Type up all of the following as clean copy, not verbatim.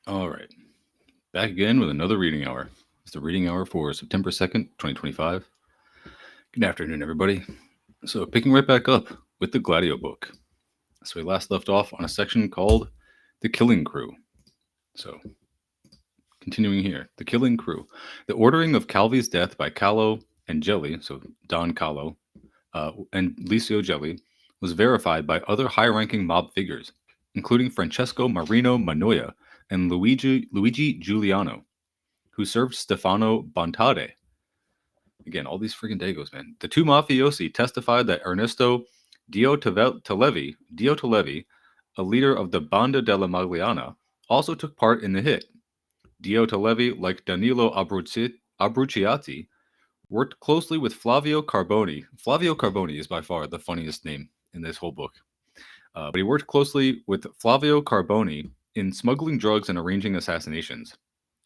All right. Back again with another reading hour. It's the reading hour for September 2nd, 2025. Good afternoon, everybody. So, picking right back up with the Gladio book. So, we last left off on a section called The Killing Crew. So, continuing here, The Killing Crew. The ordering of Calvi's death by Callo and Gelli, so Don Callo, and Licio Gelli, was verified by other high ranking mob figures, including Francesco Marino Manoia and Luigi Giuliano, who served Stefano Bontade. Again, all these freaking Dagos, man. The two mafiosi testified that Ernesto Dio a leader of the Banda della Magliana, also took part in the hit. Dio Tolevi, like Danilo Abruciati, worked closely with Flavio Carboni. Flavio Carboni is by far the funniest name in this whole book. But he worked closely with Flavio Carboni in smuggling drugs and arranging assassinations.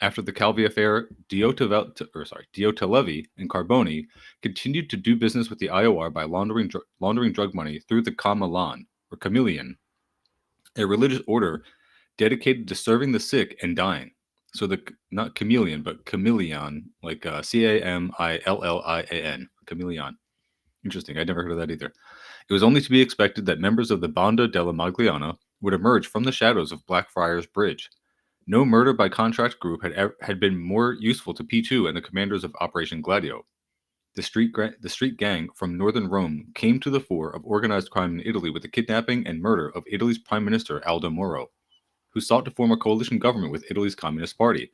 After the Calvi affair, Dio Tolevi and Carboni continued to do business with the IOR by laundering drug money through the Kamilan, or Chameleon, a religious order dedicated to serving the sick and dying. So not chameleon, but chameleon, like Camillian, chameleon. Interesting. I'd never heard of that either. It was only to be expected that members of the Banda della Magliana would emerge from the shadows of Blackfriars Bridge. No murder by contract group had been more useful to P2 and the commanders of Operation Gladio. The street gang from northern Rome came to the fore of organized crime in Italy with the kidnapping and murder of Italy's Prime Minister Aldo Moro, who sought to form a coalition government with Italy's Communist Party,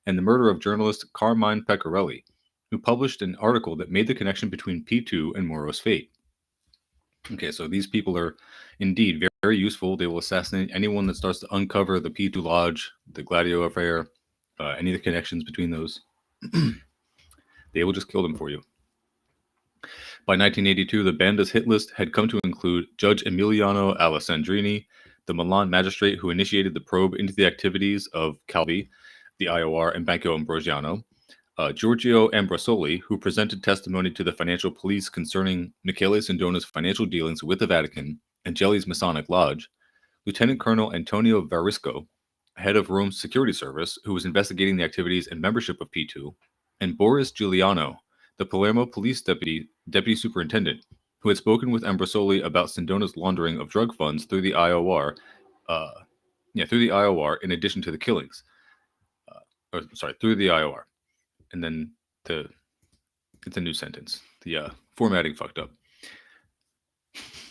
and the murder of journalist Carmine Pecorelli, who published an article that made the connection between P2 and Moro's fate. Okay, so these people are indeed very, very useful. They will assassinate anyone that starts to uncover the P2 Lodge, the Gladio affair, any of the connections between those. They will just kill them for you. By 1982, the Banda's hit list had come to include Judge Emiliano Alessandrini, the Milan magistrate who initiated the probe into the activities of Calvi, the IOR, and Banco Ambrosiano, Giorgio Ambrosoli, who presented testimony to the financial police concerning Michele Sindona's financial dealings with the Vatican and Gelli's Masonic Lodge, Lieutenant Colonel Antonio Varisco, head of Rome's security service, who was investigating the activities and membership of P2, and Boris Giuliano, the Palermo police deputy superintendent, who had spoken with Ambrosoli about Sindona's laundering of drug funds through the IOR, in addition to the killings. Through the IOR. And then it's a new sentence. The formatting fucked up.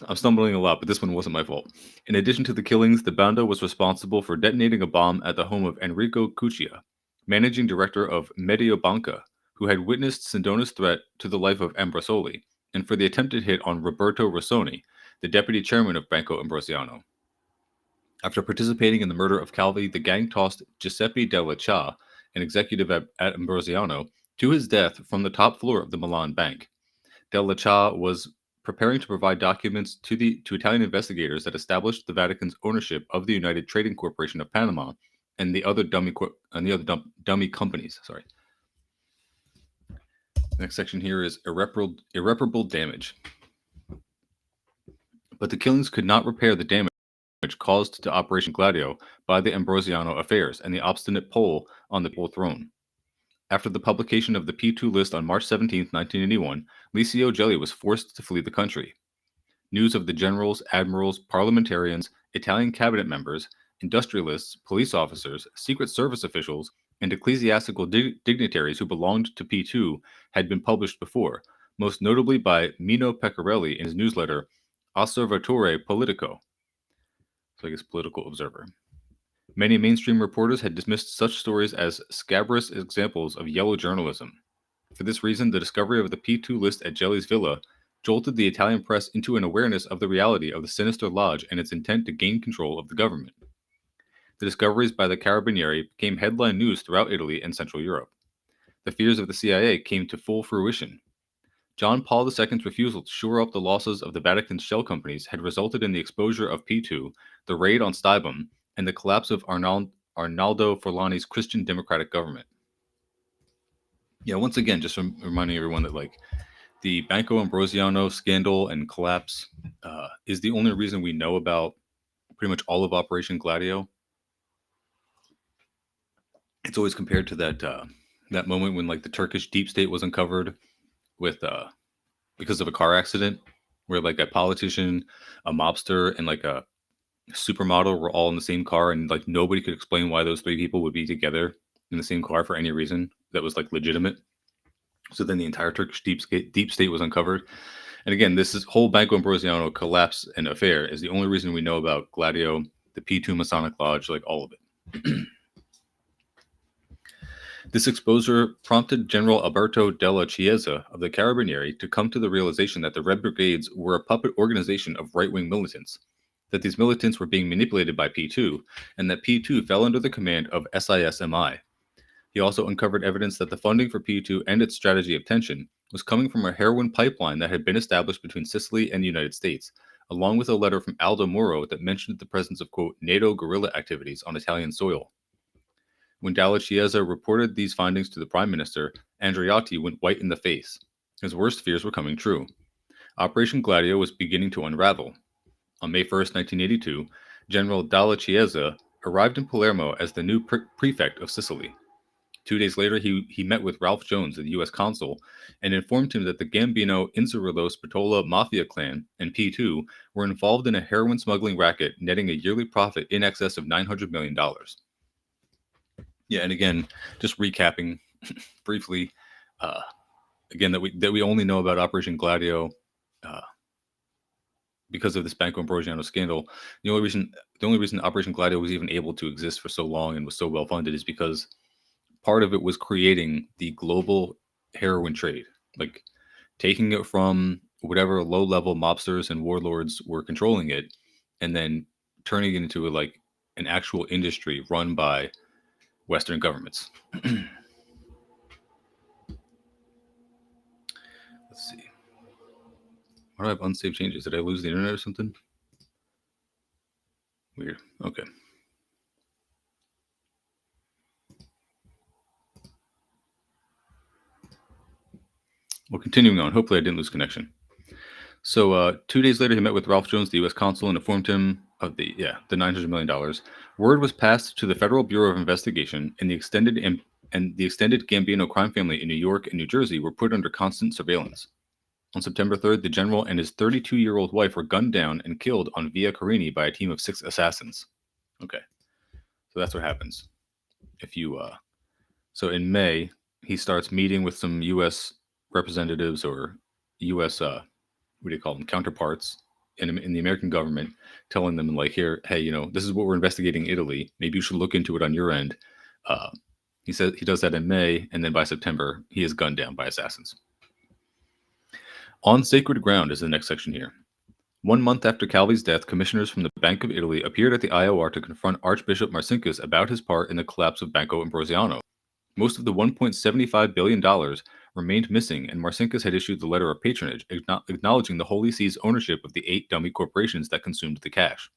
I'm stumbling a lot, but this one wasn't my fault. In addition to the killings, the Banda was responsible for detonating a bomb at the home of Enrico Cuccia, managing director of Mediobanca, who had witnessed Sindona's threat to the life of Ambrosoli, and for the attempted hit on Roberto Rossoni, the deputy chairman of Banco Ambrosiano. After participating in the murder of Calvi, the gang tossed Giuseppe Della Cha, an executive at Ambrosiano, to his death from the top floor of the Milan bank. Della Cha was preparing to provide documents to Italian investigators that established the Vatican's ownership of the United Trading Corporation of Panama and the other dummy companies. Sorry. Next section here is irreparable damage. But the killings could not repair the damage caused to Operation Gladio by the Ambrosiano affairs and the obstinate Pole on the papal throne. After the publication of the P2 list on March 17, 1981, Licio Gelli was forced to flee the country. News of the generals, admirals, parliamentarians, Italian cabinet members, industrialists, police officers, Secret Service officials, and ecclesiastical dignitaries who belonged to P2 had been published before, most notably by Mino Pecorelli in his newsletter Osservatore Politico. So I guess Political Observer. Many mainstream reporters had dismissed such stories as scabrous examples of yellow journalism. For this reason, the discovery of the P2 list at Gelli's villa jolted the Italian press into an awareness of the reality of the sinister lodge and its intent to gain control of the government. The discoveries by the Carabinieri became headline news throughout Italy and Central Europe. The fears of the CIA came to full fruition. John Paul II's refusal to shore up the losses of the Vatican's shell companies had resulted in the exposure of P2, the raid on Stibum, and the collapse of Arnaldo Forlani's Christian Democratic government. Yeah, once again, just reminding everyone that the Banco Ambrosiano scandal and collapse is the only reason we know about pretty much all of Operation Gladio. It's always compared to that moment when like the Turkish deep state was uncovered with because of a car accident where like a politician, a mobster, and like a supermodel were all in the same car, and like nobody could explain why those three people would be together in the same car for any reason that was like legitimate. So then the entire Turkish deep state was uncovered. And again, whole Banco Ambrosiano collapse and affair is the only reason we know about Gladio, the P2 Masonic Lodge, like all of it. This exposure prompted General Alberto della Chiesa of the Carabinieri to come to the realization that the Red Brigades were a puppet organization of right-wing militants, that these militants were being manipulated by P2, and that P2 fell under the command of SISMI. He also uncovered evidence that the funding for P2 and its strategy of tension was coming from a heroin pipeline that had been established between Sicily and the United States, along with a letter from Aldo Moro that mentioned the presence of, quote, NATO guerrilla activities on Italian soil. When Dalla Chiesa reported these findings to the Prime Minister, Andreotti went white in the face. His worst fears were coming true. Operation Gladio was beginning to unravel. On May 1st, 1982, General Dalla Chiesa arrived in Palermo as the new prefect of Sicily. 2 days later, he met with Ralph Jones, the U.S. consul, and informed him that the Gambino Insurillo Spatola mafia clan and P2 were involved in a heroin smuggling racket netting a yearly profit in excess of $900 million. Yeah, and again, just recapping briefly, again that we only know about Operation Gladio because of this Banco Ambrosiano scandal. The only reason Operation Gladio was even able to exist for so long and was so well funded is because part of it was creating the global heroin trade, like taking it from whatever low level mobsters and warlords were controlling it, and then turning it into like an actual industry run by Western governments. Let's see. Why do I have unsaved changes? Did I lose the internet or something? Weird. Okay. Well, continuing on. Hopefully I didn't lose connection. So 2 days later, he met with Ralph Jones, the U.S. consul, and informed him of the $900 million. Word was passed to the Federal Bureau of Investigation, and the extended Gambino crime family in New York and New Jersey were put under constant surveillance. On September 3rd, the general and his 32-year-old wife were gunned down and killed on Via Carini by a team of 6 assassins. Okay, so that's what happens. So in May, he starts meeting with some U.S. representatives or U.S. What do you call them, counterparts in the American government, telling them like, hey, this is what we're investigating in Italy. Maybe you should look into it on your end. He said he does that in May, and then by September, he is gunned down by assassins. On sacred ground is the next section here. 1 month after Calvi's death, commissioners from the Bank of Italy appeared at the IOR to confront Archbishop Marcinkus about his part in the collapse of Banco Ambrosiano. Most of the $1.75 billion remained missing, and Marcinkus had issued the letter of patronage, acknowledging the Holy See's ownership of the 8 dummy corporations that consumed the cash.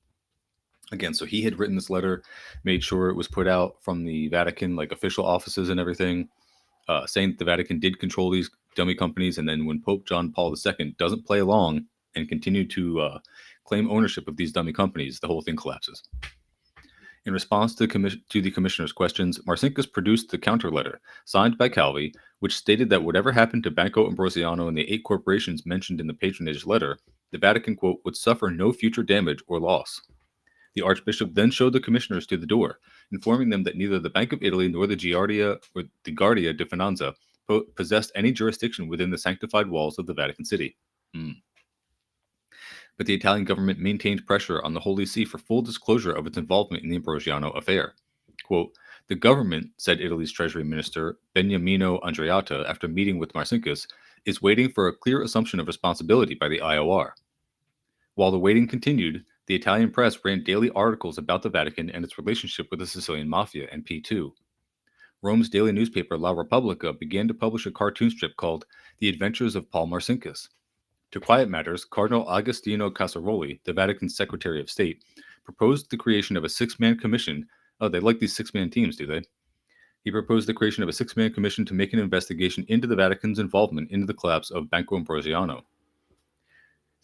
Again, so he had written this letter, made sure it was put out from the Vatican, like official offices and everything, saying that the Vatican did control these dummy companies, and then when Pope John Paul II doesn't play along and continue to claim ownership of these dummy companies, the whole thing collapses. In response to the commissioner's questions, Marcinkus produced the counter letter, signed by Calvi, which stated that whatever happened to Banco Ambrosiano and the 8 corporations mentioned in the patronage letter, the Vatican, quote, would suffer no future damage or loss. The Archbishop then showed the commissioners to the door, informing them that neither the Bank of Italy nor the Guardia di Finanza possessed any jurisdiction within the sanctified walls of the Vatican City. But the Italian government maintained pressure on the Holy See for full disclosure of its involvement in the Ambrosiano affair. Quote, the government, said Italy's Treasury Minister Beniamino Andreatta after meeting with Marcinkus, is waiting for a clear assumption of responsibility by the IOR. While the waiting continued, the Italian press ran daily articles about the Vatican and its relationship with the Sicilian Mafia and P2. Rome's daily newspaper La Repubblica began to publish a cartoon strip called The Adventures of Paul Marcinkus. To quiet matters, Cardinal Agostino Casaroli, the Vatican's Secretary of State, proposed the creation of a 6-man commission. Oh, they like these 6-man teams, do they? He proposed the creation of a 6-man commission to make an investigation into the Vatican's involvement in the collapse of Banco Ambrosiano.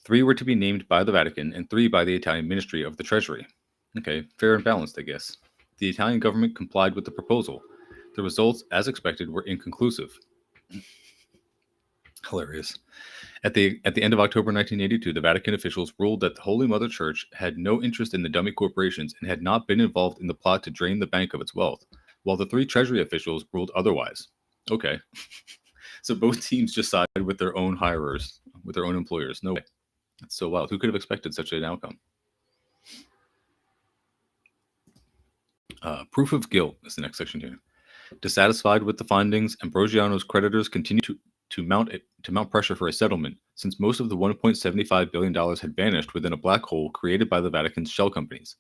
3 were to be named by the Vatican and 3 by the Italian Ministry of the Treasury. Okay, fair and balanced, I guess. The Italian government complied with the proposal. The results, as expected, were inconclusive. Hilarious. At the end of October 1982, the Vatican officials ruled that the Holy Mother Church had no interest in the dummy corporations and had not been involved in the plot to drain the bank of its wealth, while the three Treasury officials ruled otherwise. Okay. So both teams just sided with their own hirers, with their own employers. No way. That's so wild. Who could have expected such an outcome? Proof of guilt is the next section here. Dissatisfied with the findings, Ambrosiano's creditors continued to mount pressure for a settlement, since most of the $1.75 billion had vanished within a black hole created by the Vatican's shell companies.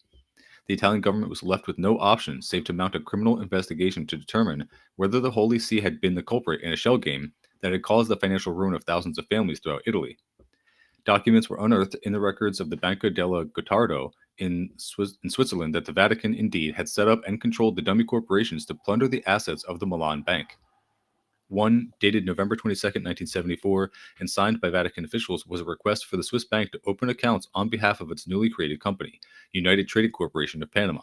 The Italian government was left with no option save to mount a criminal investigation to determine whether the Holy See had been the culprit in a shell game that had caused the financial ruin of thousands of families throughout Italy. Documents were unearthed in the records of the Banca della Gottardo in Switzerland that the Vatican indeed had set up and controlled the dummy corporations to plunder the assets of the Milan Bank. One, dated November 22, 1974, and signed by Vatican officials, was a request for the Swiss bank to open accounts on behalf of its newly created company, United Trading Corporation of Panama.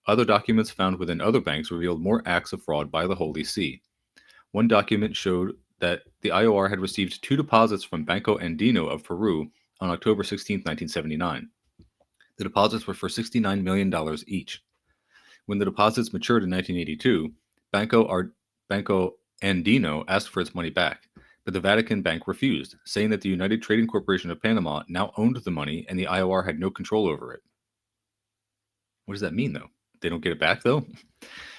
Other documents found within other banks revealed more acts of fraud by the Holy See. One document showed that the IOR had received 2 deposits from Banco Andino of Peru on October 16, 1979. The deposits were for $69 million each. When the deposits matured in 1982, Banco Andino asked for its money back, but the Vatican Bank refused, saying that the United Trading Corporation of Panama now owned the money and the IOR had no control over it. What does that mean, though? They don't get it back, though?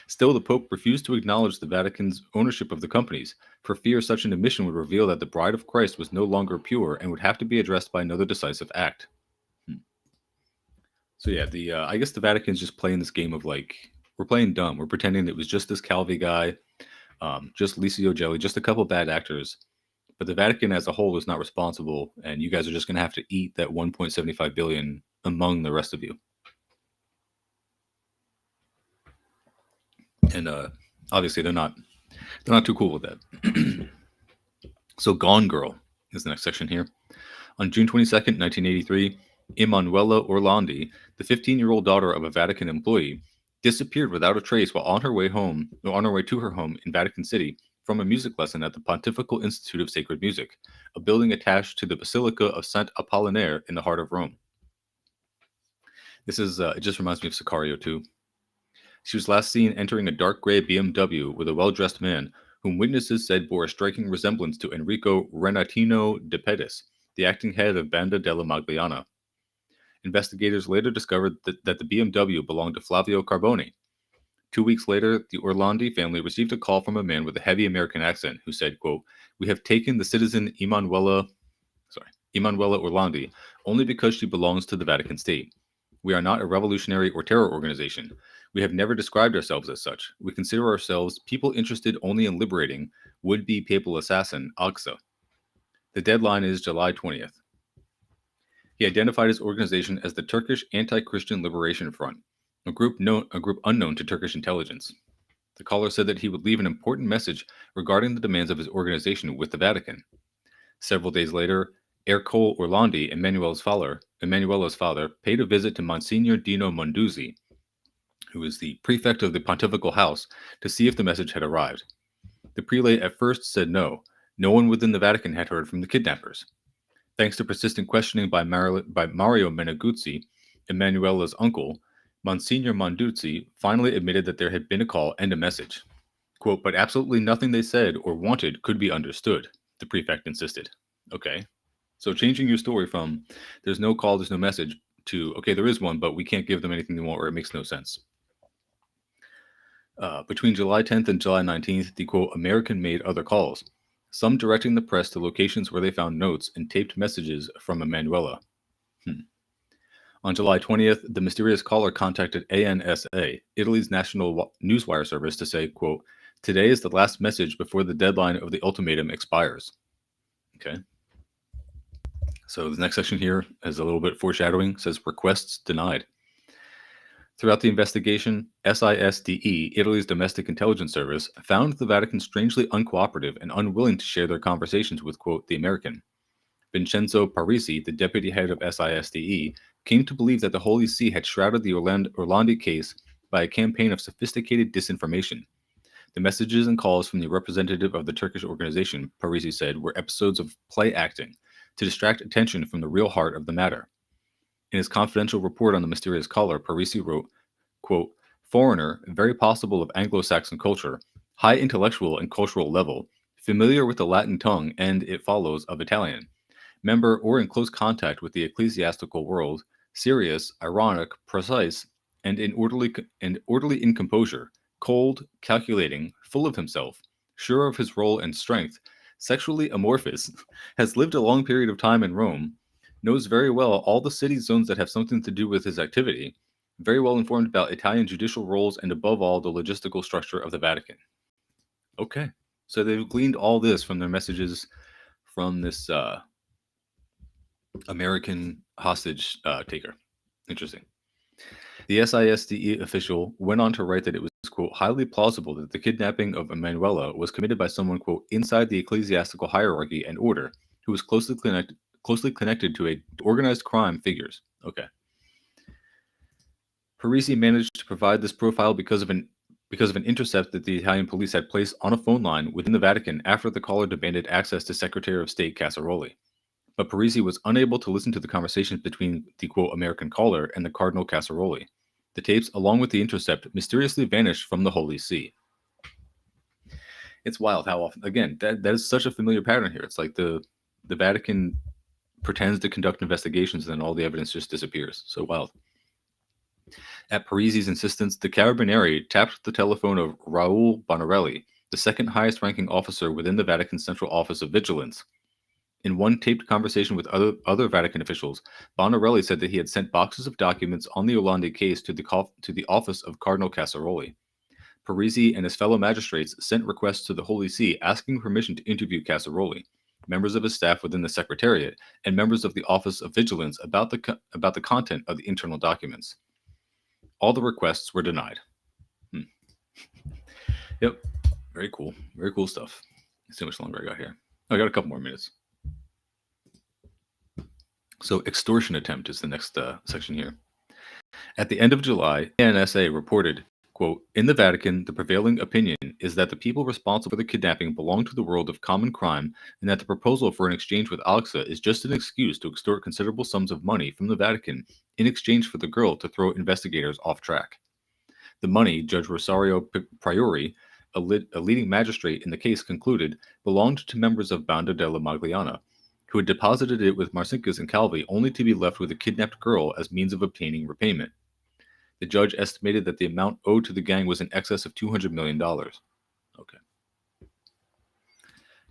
Still, the Pope refused to acknowledge the Vatican's ownership of the companies, for fear such an admission would reveal that the Bride of Christ was no longer pure and would have to be addressed by another decisive act. So yeah, I guess the Vatican's just playing this game of like, we're playing dumb. We're pretending that it was just this Calvi guy, just Licio Gelli, just a couple bad actors. But the Vatican as a whole is not responsible, and you guys are just going to have to eat that 1.75 billion among the rest of you. And obviously they're not too cool with that. So Gone Girl is the next section here. On June 22nd, 1983, Emanuela Orlandi, the 15-year-old daughter of a Vatican employee, disappeared without a trace while on her way to her home in Vatican City from a music lesson at the Pontifical Institute of Sacred Music, a building attached to the Basilica of Sant Apollinaire in the heart of Rome. This is it just reminds me of Sicario too. She was last seen entering a dark gray BMW with a well-dressed man, whom witnesses said bore a striking resemblance to Enrico Renatino de Pedis, the acting head of Banda della Magliana. Investigators later discovered that the BMW belonged to Flavio Carboni. 2 weeks later, the Orlandi family received a call from a man with a heavy American accent who said, quote, "We have taken the citizen Emanuela Orlandi only because she belongs to the Vatican State. We are not a revolutionary or terror organization. We have never described ourselves as such. We consider ourselves people interested only in liberating would-be papal assassin Agsa. The deadline is July 20th. He identified his organization as the Turkish Anti-Christian Liberation Front, a group unknown to Turkish intelligence. The caller said that he would leave an important message regarding the demands of his organization with the Vatican. Several days later, Ercole Orlandi, Emanuela's father, paid a visit to Monsignor Dino Monduzzi, who is the prefect of the Pontifical House, to see if the message had arrived. The prelate at first said no. No one within the Vatican had heard from the kidnappers. Thanks to persistent questioning by Mario Meneguzzi, Emanuela's uncle, Monsignor Monduzzi finally admitted that there had been a call and a message. Quote, "But absolutely nothing they said or wanted could be understood," the prefect insisted. Okay. So changing your story from there's no call, there's no message, to okay, there is one, but we can't give them anything they want or it makes no sense. Between July 10th and July 19th, the quote, American made other calls, some directing the press to locations where they found notes and taped messages from Emanuela. On July 20th, the mysterious caller contacted ANSA, Italy's national newswire service, to say, quote, "Today is the last message before the deadline of the ultimatum expires." Okay. So the next section here is a little bit foreshadowing, says requests denied. Throughout the investigation, SISDE, Italy's domestic intelligence service, found the Vatican strangely uncooperative and unwilling to share their conversations with, quote, the American. Vincenzo Parisi, the deputy head of SISDE, came to believe that the Holy See had shrouded the Orlandi case by a campaign of sophisticated disinformation. The messages and calls from the representative of the Turkish organization, Parisi said, were episodes of play acting to distract attention from the real heart of the matter. In his confidential report on the mysterious caller, Parisi wrote, quote, foreigner, very possible of Anglo-Saxon culture, high intellectual and cultural level, familiar with the Latin tongue and, it follows, of Italian, member or in close contact with the ecclesiastical world, serious, ironic, precise, and orderly in composure, cold, calculating, full of himself, sure of his role and strength, sexually amorphous, has lived a long period of time in Rome, knows very well all the city zones that have something to do with his activity, very well informed about Italian judicial roles, and above all, the logistical structure of the Vatican. Okay. So they've gleaned all this from their messages from this American hostage taker. Interesting. The SISDE official went on to write that it was, quote, highly plausible that the kidnapping of Emanuela was committed by someone, quote, inside the ecclesiastical hierarchy and order, who was closely connected to a organized crime figures. Okay. Parisi managed to provide this profile because of an intercept that the Italian police had placed on a phone line within the Vatican after the caller demanded access to Secretary of State Casaroli. But Parisi was unable to listen to the conversations between the, quote, American caller and the Cardinal Casaroli. The tapes, along with the intercept, mysteriously vanished from the Holy See. It's wild how often, again, that is such a familiar pattern here. It's like the Vatican pretends to conduct investigations and then all the evidence just disappears. So wild. At Parisi's insistence, the Carabinieri tapped the telephone of Raul Bonarelli, the second highest ranking officer within the Vatican's Central Office of Vigilance. In one taped conversation with other Vatican officials, Bonarelli said that he had sent boxes of documents on the Orlandi case to the office of Cardinal Casaroli. Parisi and his fellow magistrates sent requests to the Holy See asking permission to interview Casaroli, members of his staff within the Secretariat, and members of the Office of Vigilance about the content of the internal documents. All the requests were denied. Yep, very cool stuff. Let's see how much longer I got here. I got a couple more minutes. So extortion attempt is the next section here. At the end of July, NSA reported, quote, in the Vatican, the prevailing opinion is that the people responsible for the kidnapping belong to the world of common crime and that the proposal for an exchange with Alexa is just an excuse to extort considerable sums of money from the Vatican in exchange for the girl to throw investigators off track. The money, Judge Rosario Priori, a leading magistrate in the case, concluded, belonged to members of Banda della Magliana, who had deposited it with Marcinkus and Calvi only to be left with a kidnapped girl as means of obtaining repayment. The judge estimated that the amount owed to the gang was in excess of $200 million. Okay.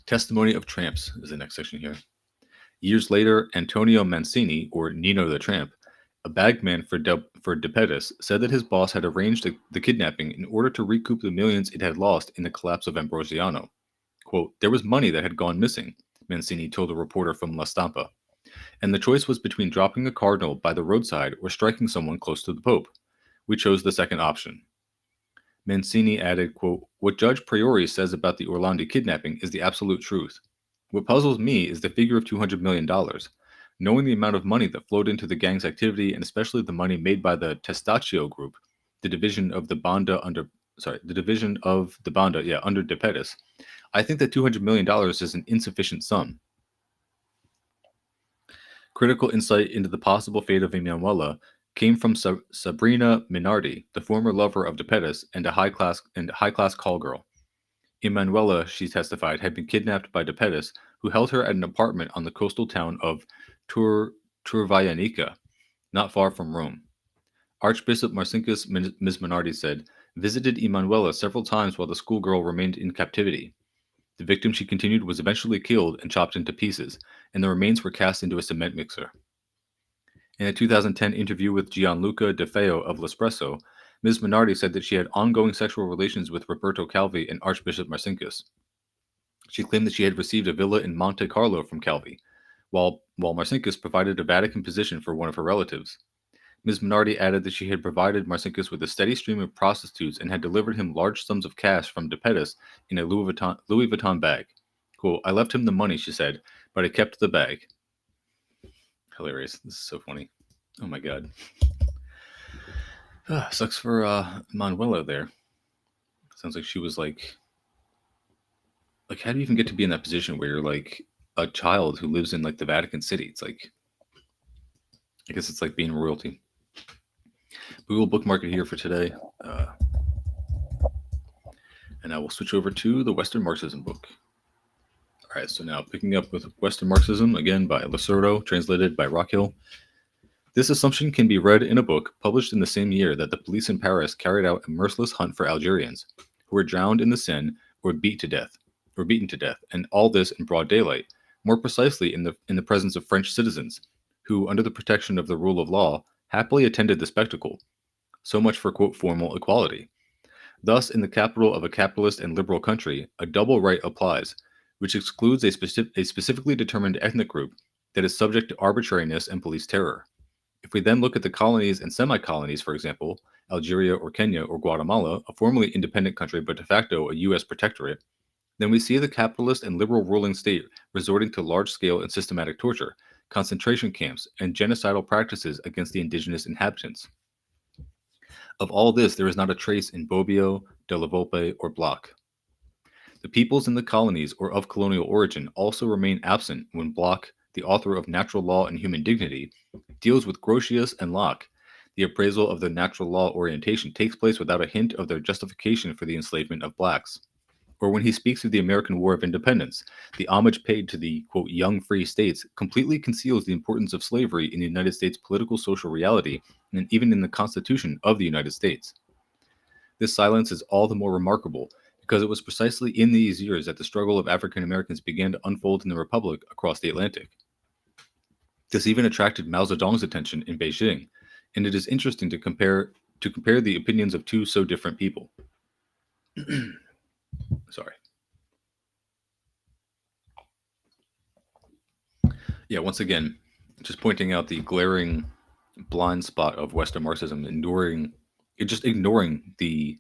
Testimony of tramps is the next section here. Years later, Antonio Mancini, or Nino the Tramp, a bagman for De Pettis, said that his boss had arranged the kidnapping in order to recoup the millions it had lost in the collapse of Ambrosiano. Quote, there was money that had gone missing, Mancini told a reporter from La Stampa, and the choice was between dropping a cardinal by the roadside or striking someone close to the Pope. We chose the second option. Mancini added, quote, what Judge Priori says about the Orlandi kidnapping is the absolute truth. What puzzles me is the figure of $200 million. Knowing the amount of money that flowed into the gang's activity and especially the money made by the Testaccio group, the division of the Banda under De Pettis, I think that $200 million is an insufficient sum. Critical insight into the possible fate of Emanuela came from Sabrina Minardi, the former lover of De Pettis and a high-class call girl. Emanuela, she testified, had been kidnapped by De Pettis, who held her at an apartment on the coastal town of Turvayanica, not far from Rome. Archbishop Marcinkus, Ms. Minardi said, visited Emanuela several times while the schoolgirl remained in captivity. The victim, she continued, was eventually killed and chopped into pieces, and the remains were cast into a cement mixer. In a 2010 interview with Gianluca De Feo of L'Espresso, Ms. Minardi said that she had ongoing sexual relations with Roberto Calvi and Archbishop Marcinkus. She claimed that she had received a villa in Monte Carlo from Calvi, while Marcinkus provided a Vatican position for one of her relatives. Ms. Minardi added that she had provided Marcinkus with a steady stream of prostitutes and had delivered him large sums of cash from De Pettis in a Louis Vuitton bag. Quote, I left him the money, she said, but I kept the bag. Hilarious. This is so funny. Oh my god. Sucks for Manuela there. Sounds like she was how do you even get to be in that position where you're like a child who lives in like the Vatican City? It's like, I guess it's like being royalty. We will bookmark it here for today. And I will switch over to the Western Marxism book. All right, so now picking up with Western Marxism, again by Losurdo, translated by Rockhill. This assumption can be read in a book published in the same year that the police in Paris carried out a merciless hunt for Algerians, who were drowned in the Seine or beaten to death, and all this in broad daylight, more precisely in the presence of French citizens, who, under the protection of the rule of law, happily attended the spectacle. So much for, quote, formal equality. Thus, in the capital of a capitalist and liberal country, a double right applies, which excludes a specifically determined ethnic group that is subject to arbitrariness and police terror. If we then look at the colonies and semi-colonies, for example, Algeria or Kenya or Guatemala, a formerly independent country but de facto a U.S. protectorate, then we see the capitalist and liberal ruling state resorting to large-scale and systematic torture, concentration camps, and genocidal practices against the indigenous inhabitants. Of all this, there is not a trace in Bobbio, de la Volpe, or Bloch. The peoples in the colonies or of colonial origin also remain absent when Bloch, the author of Natural Law and Human Dignity, deals with Grotius and Locke. The appraisal of their natural law orientation takes place without a hint of their justification for the enslavement of blacks. Or when he speaks of the American War of Independence, the homage paid to the, quote, young free states completely conceals the importance of slavery in the United States' political social reality and even in the Constitution of the United States. This silence is all the more remarkable because it was precisely in these years that the struggle of African Americans began to unfold in the Republic across the Atlantic. This even attracted Mao Zedong's attention in Beijing, and it is interesting to compare the opinions of two so different people. Sorry. Yeah, once again, just pointing out the glaring blind spot of Western Marxism, ignoring the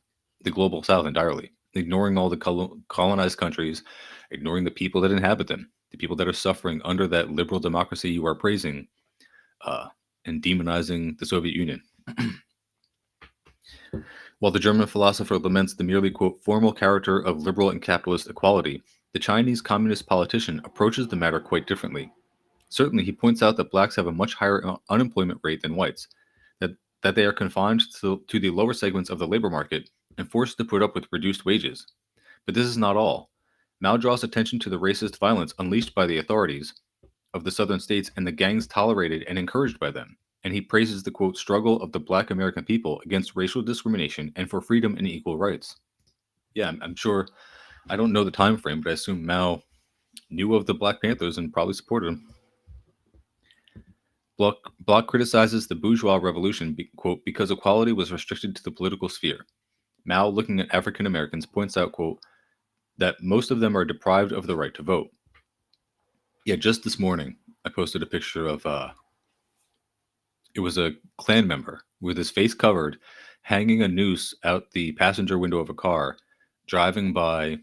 global South entirely, ignoring all the colonized countries, ignoring the people that inhabit them, the people that are suffering under that liberal democracy you are praising, and demonizing the Soviet Union. While the German philosopher laments the merely, quote, formal character of liberal and capitalist equality, the Chinese communist politician approaches the matter quite differently. Certainly, he points out that blacks have a much higher unemployment rate than whites, that they are confined to the lower segments of the labor market and forced to put up with reduced wages. But this is not all. Mao draws attention to the racist violence unleashed by the authorities of the southern states and the gangs tolerated and encouraged by them, and he praises the, quote, struggle of the black American people against racial discrimination and for freedom and equal rights. Yeah, I'm sure, I don't know the time frame, but I assume Mao knew of the Black Panthers and probably supported them. Bloch criticizes the bourgeois revolution, quote, because equality was restricted to the political sphere. Mao, looking at African Americans, points out, quote, that most of them are deprived of the right to vote. Yeah, just this morning, I posted a picture of, it was a Klan member with his face covered, hanging a noose out the passenger window of a car, driving by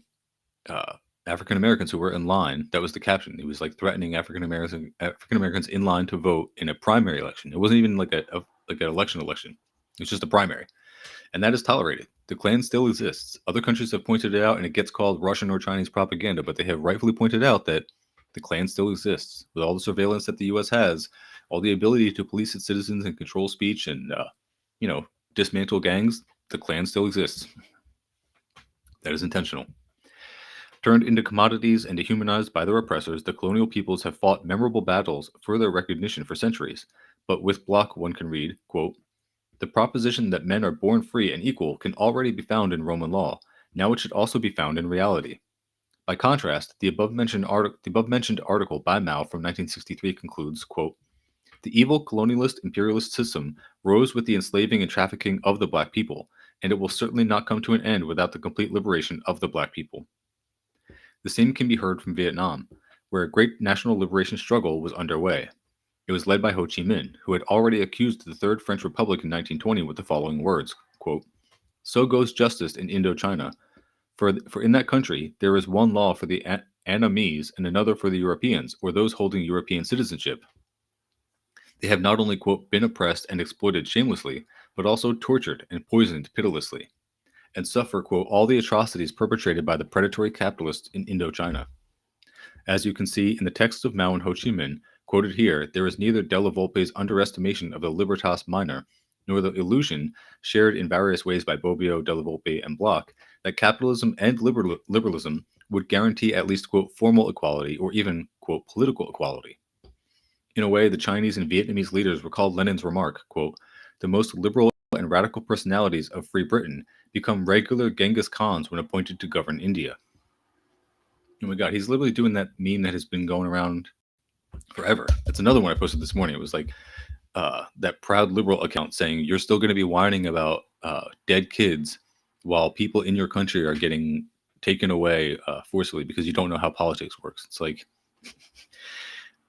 African Americans who were in line. That was the caption. He was like threatening African Americans in line to vote in a primary election. It wasn't even like an election. It was just a primary, and that is tolerated. The Klan still exists. Other countries have pointed it out, and it gets called Russian or Chinese propaganda. But they have rightfully pointed out that the Klan still exists with all the surveillance that the U.S. has, all the ability to police its citizens and control speech, and dismantle gangs. The Klan still exists. That is intentional. Turned into commodities and dehumanized by their oppressors, the colonial peoples have fought memorable battles for their recognition for centuries. But with Bloch, one can read, quote, the proposition that men are born free and equal can already be found in Roman law. Now it should also be found in reality. By contrast, the above-mentioned article by Mao from 1963 concludes, quote, the evil colonialist imperialist system rose with the enslaving and trafficking of the black people, and it will certainly not come to an end without the complete liberation of the black people. The same can be heard from Vietnam, where a great national liberation struggle was underway. It was led by Ho Chi Minh, who had already accused the Third French Republic in 1920 with the following words, quote, so goes justice in Indochina. For in that country, there is one law for the Annamese and another for the Europeans, or those holding European citizenship. They have not only, quote, been oppressed and exploited shamelessly, but also tortured and poisoned pitilessly. and suffer, quote, all the atrocities perpetrated by the predatory capitalists in Indochina. As you can see in the text of Mao and Ho Chi Minh, quoted here, there is neither Della Volpe's underestimation of the libertas minor, nor the illusion, shared in various ways by Bobbio, Della Volpe, and Bloch, that capitalism and liberalism would guarantee at least, quote, formal equality or even, quote, political equality. In a way, the Chinese and Vietnamese leaders recalled Lenin's remark, quote, the most liberal and radical personalities of Free Britain become regular Genghis Khans when appointed to govern India. Oh my God, he's literally doing that meme that has been going around forever. That's another one I posted this morning. It was like that proud liberal account saying you're still going to be whining about dead kids while people in your country are getting taken away forcibly because you don't know how politics works. It's like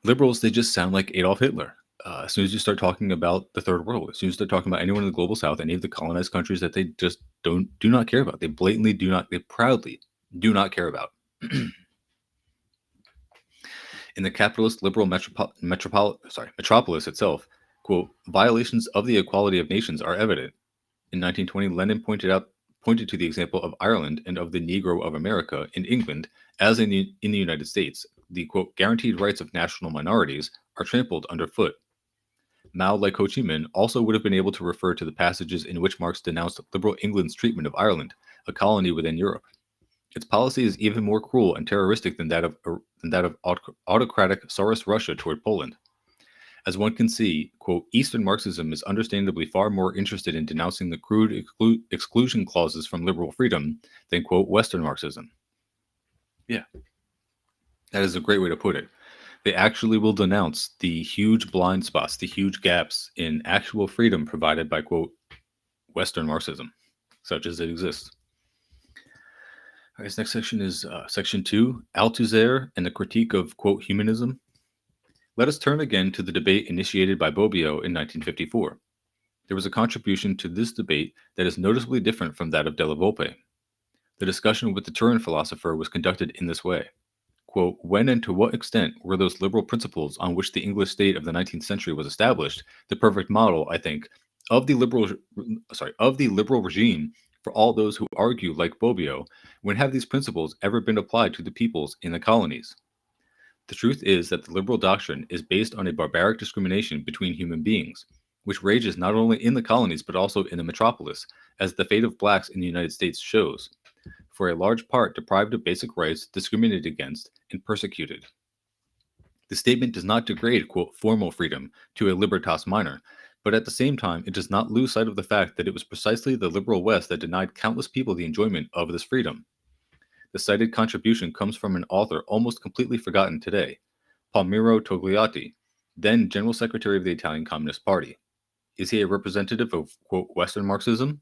liberals, they just sound like Adolf Hitler. As soon as you start talking about the third world, as soon as they're talking about anyone in the global south, any of the colonized countries that they just do not care about, they blatantly do not, they proudly do not care about. In the capitalist liberal metropolis itself, quote, violations of the equality of nations are evident. In 1920, Lenin pointed to the example of Ireland and of the Negro of America in England, as in the United States, the, quote, guaranteed rights of national minorities are trampled underfoot. Mao, like Ho Chi Minh, also would have been able to refer to the passages in which Marx denounced liberal England's treatment of Ireland, a colony within Europe. Its policy is even more cruel and terroristic than that of autocratic Tsarist Russia toward Poland. As one can see, quote, Eastern Marxism is understandably far more interested in denouncing the crude exclusion clauses from liberal freedom than, quote, Western Marxism. Yeah, that is a great way to put it. They actually will denounce the huge blind spots, the huge gaps in actual freedom provided by, quote, Western Marxism, such as it exists. All right, this next section is section 2, Althusser and the critique of, quote, humanism. Let us turn again to the debate initiated by Bobbio in 1954. There was a contribution to this debate that is noticeably different from that of Della Volpe. The discussion with the Turin philosopher was conducted in this way. Quote, when and to what extent were those liberal principles on which the English state of the 19th century was established the perfect model, I think, of the liberal regime for all those who argue like Bobbio? When have these principles ever been applied to the peoples in the colonies? The truth is that the liberal doctrine is based on a barbaric discrimination between human beings, which rages not only in the colonies but also in the metropolis, as the fate of blacks in the United States shows. For a large part deprived of basic rights, discriminated against, and persecuted. The statement does not degrade, quote, formal freedom to a libertas minor, but at the same time, it does not lose sight of the fact that it was precisely the liberal West that denied countless people the enjoyment of this freedom. The cited contribution comes from an author almost completely forgotten today, Palmiro Togliatti, then General Secretary of the Italian Communist Party. Is he a representative of, quote, Western Marxism?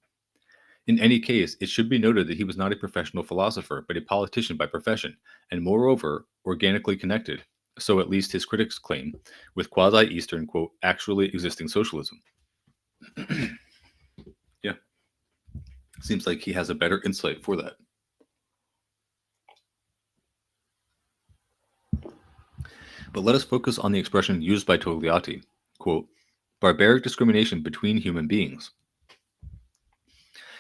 In any case, it should be noted that he was not a professional philosopher, but a politician by profession, and moreover, organically connected, so at least his critics claim, with quasi-Eastern, quote, actually existing socialism. Yeah. Seems like he has a better insight for that. But let us focus on the expression used by Togliatti, quote, barbaric discrimination between human beings.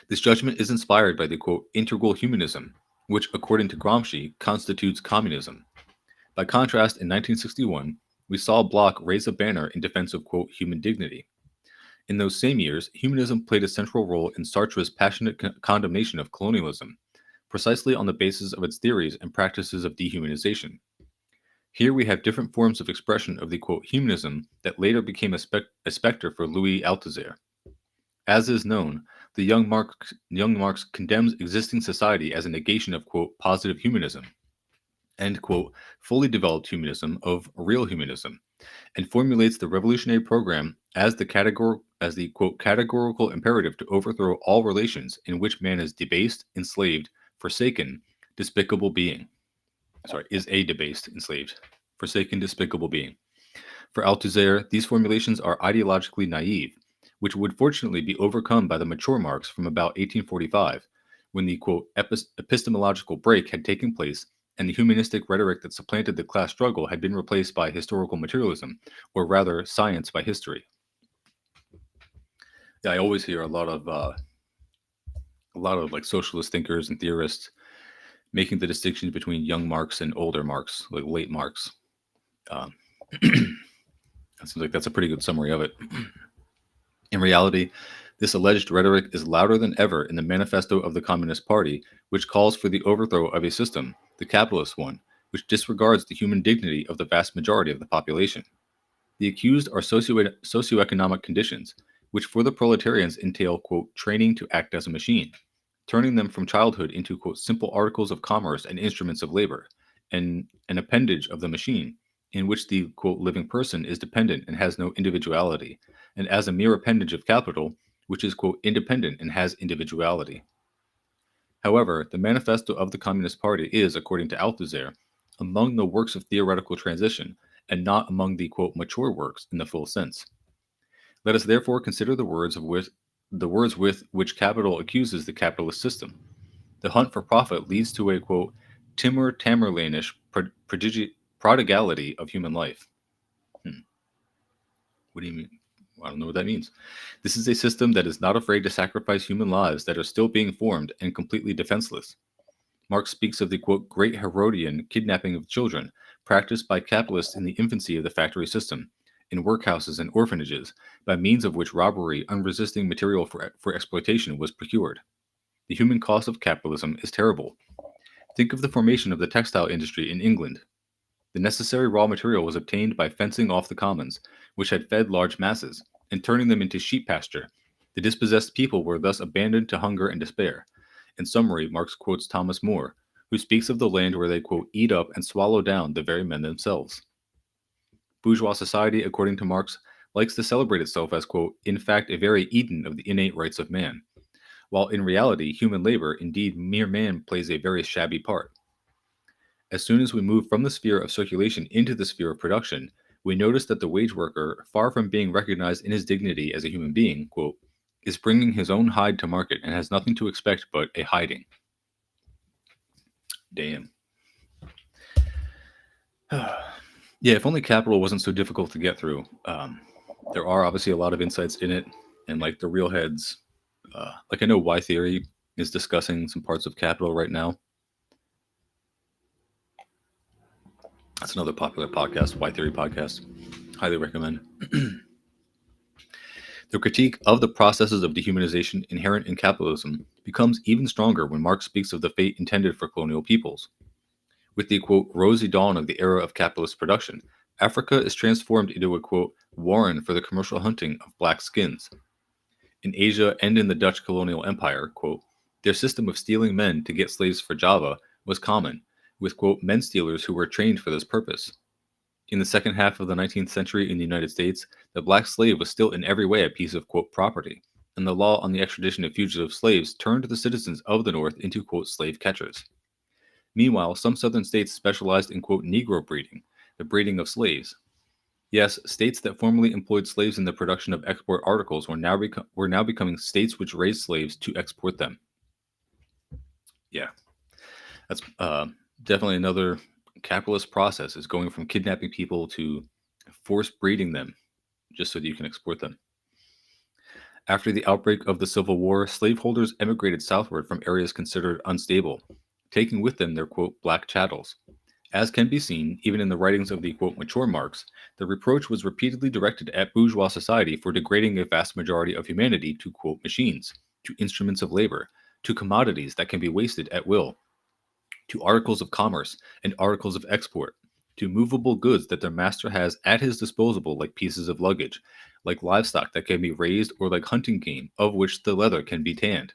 This judgment is inspired by the, quote, integral humanism, which, according to Gramsci, constitutes communism. By contrast, in 1961, we saw Bloch raise a banner in defense of, quote, human dignity. In those same years, humanism played a central role in Sartre's passionate condemnation of colonialism, precisely on the basis of its theories and practices of dehumanization. Here we have different forms of expression of the, quote, humanism that later became a specter for Louis Althusser. As is known, the young Marx condemns existing society as a negation of, quote, positive humanism, and, quote, fully developed humanism of real humanism, and formulates the revolutionary program as the quote, categorical imperative to overthrow all relations in which man is debased, enslaved, forsaken, despicable being. Is a debased, enslaved, forsaken, despicable being. For Althusser, these formulations are ideologically naive, which would fortunately be overcome by the mature Marx from about 1845, when the, quote, epistemological break had taken place and the humanistic rhetoric that supplanted the class struggle had been replaced by historical materialism, or rather, science by history. Yeah, I always hear a lot of a lot of like socialist thinkers and theorists making the distinction between young Marx and older Marx, like late Marx. Um, it seems like that's a pretty good summary of it. In reality, this alleged rhetoric is louder than ever in the manifesto of the Communist Party, which calls for the overthrow of a system, the capitalist one, which disregards the human dignity of the vast majority of the population. The accused are socioeconomic conditions, which for the proletarians entail, quote, training to act as a machine, turning them from childhood into, quote, simple articles of commerce and instruments of labor, and an appendage of the machine, in which the, quote, living person is dependent and has no individuality, and as a mere appendage of capital, which is, quote, independent and has individuality. However, the manifesto of the Communist Party is, according to Althusser, among the works of theoretical transition, and not among the, quote, mature works in the full sense. Let us therefore consider the words with which capital accuses the capitalist system. The hunt for profit leads to a, quote, Timur Tamerlanish prodigality of human life. What do you mean? I don't know what that means. This is a system that is not afraid to sacrifice human lives that are still being formed and completely defenseless. Marx speaks of the, quote, great Herodian kidnapping of children practiced by capitalists in the infancy of the factory system, in workhouses and orphanages, by means of which robbery, unresisting material for exploitation was procured. The human cost of capitalism is terrible. Think of the formation of the textile industry in England. The necessary raw material was obtained by fencing off the commons, which had fed large masses, and turning them into sheep pasture. The dispossessed people were thus abandoned to hunger and despair. In summary, Marx quotes Thomas More, who speaks of the land where they, quote, eat up and swallow down the very men themselves. Bourgeois society, according to Marx, likes to celebrate itself as, quote, in fact, a very Eden of the innate rights of man, while in reality, human labor, indeed mere man, plays a very shabby part. As soon as we move from the sphere of circulation into the sphere of production, we notice that the wage worker, far from being recognized in his dignity as a human being, quote, is bringing his own hide to market and has nothing to expect but a hiding. Damn. Yeah, if only capital wasn't so difficult to get through. There are obviously a lot of insights in it, and like the real heads, like I know Y Theory is discussing some parts of Capital right now. That's another popular podcast, Y Theory podcast. Highly recommend. The critique of the processes of dehumanization inherent in capitalism becomes even stronger when Marx speaks of the fate intended for colonial peoples. With the, quote, rosy dawn of the era of capitalist production, Africa is transformed into a, quote, warren for the commercial hunting of black skins. In Asia and in the Dutch colonial empire, quote, their system of stealing men to get slaves for Java was common, with, quote, men stealers who were trained for this purpose. In the second half of the 19th century in the United States, the black slave was still in every way a piece of, quote, property, and the law on the extradition of fugitive slaves turned the citizens of the North into, quote, slave catchers. Meanwhile, some southern states specialized in, quote, Negro breeding, the breeding of slaves. Yes, states that formerly employed slaves in the production of export articles were now becoming states which raised slaves to export them. Yeah, that's definitely another capitalist process, is going from kidnapping people to force breeding them just so that you can export them. After the outbreak of the Civil War, slaveholders emigrated southward from areas considered unstable, taking with them their, quote, black chattels. As can be seen, even in the writings of the, quote, mature Marx, the reproach was repeatedly directed at bourgeois society for degrading a vast majority of humanity to, quote, machines, to instruments of labor, to commodities that can be wasted at will, to articles of commerce and articles of export, to movable goods that their master has at his disposal like pieces of luggage, like livestock that can be raised, or like hunting game, of which the leather can be tanned.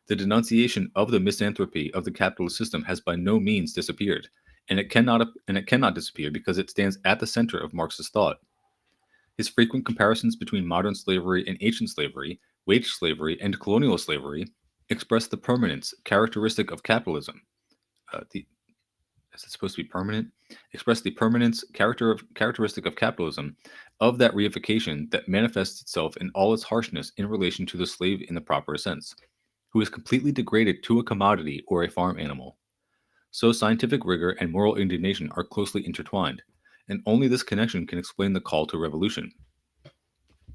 The denunciation of the misanthropy of the capitalist system has by no means disappeared, and it cannot disappear because it stands at the center of Marxist thought. His frequent comparisons between modern slavery and ancient slavery, wage slavery, and colonial slavery express the permanence characteristic of capitalism. Is it supposed to be permanent? Express the permanence characteristic of capitalism, of that reification that manifests itself in all its harshness in relation to the slave in the proper sense, who is completely degraded to a commodity or a farm animal. So scientific rigor and moral indignation are closely intertwined, and only this connection can explain the call to revolution.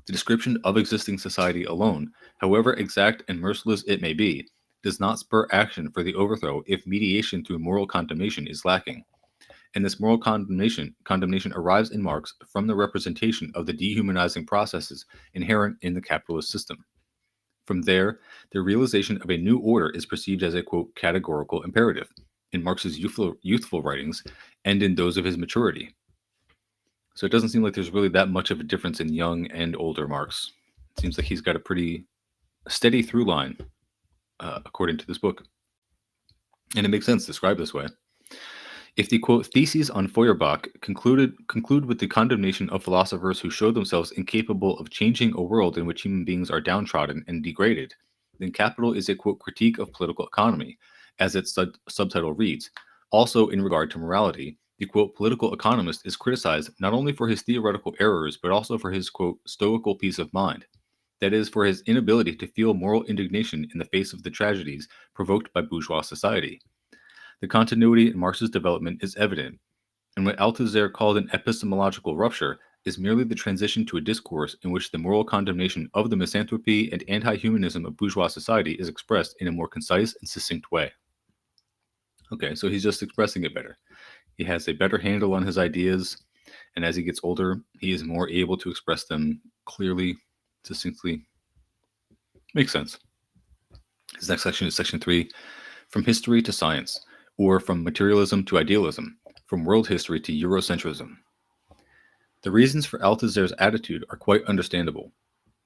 The description of existing society alone, however exact and merciless it may be, does not spur action for the overthrow if mediation through moral condemnation is lacking. And this moral condemnation arrives in Marx from the representation of the dehumanizing processes inherent in the capitalist system. From there, the realization of a new order is perceived as a, quote, categorical imperative in Marx's youthful writings and in those of his maturity. So it doesn't seem like there's really that much of a difference in young and older Marx. It seems like he's got a pretty steady through line, according to this book. And it makes sense described this way. If the, quote, theses on Feuerbach conclude with the condemnation of philosophers who show themselves incapable of changing a world in which human beings are downtrodden and degraded, then Capital is a, quote, critique of political economy, as its subtitle reads. Also, in regard to morality, the, quote, political economist is criticized not only for his theoretical errors, but also for his, quote, stoical peace of mind. That is, for his inability to feel moral indignation in the face of the tragedies provoked by bourgeois society. The continuity in Marx's development is evident, and what Althusser called an epistemological rupture is merely the transition to a discourse in which the moral condemnation of the misanthropy and anti-humanism of bourgeois society is expressed in a more concise and succinct way. Okay, so he's just expressing it better. He has a better handle on his ideas, and as he gets older, he is more able to express them clearly, succinctly. Makes sense. His next section is section 3, From History to Science, or From Materialism to Idealism, From World History to Eurocentrism. The reasons for Althusser's attitude are quite understandable.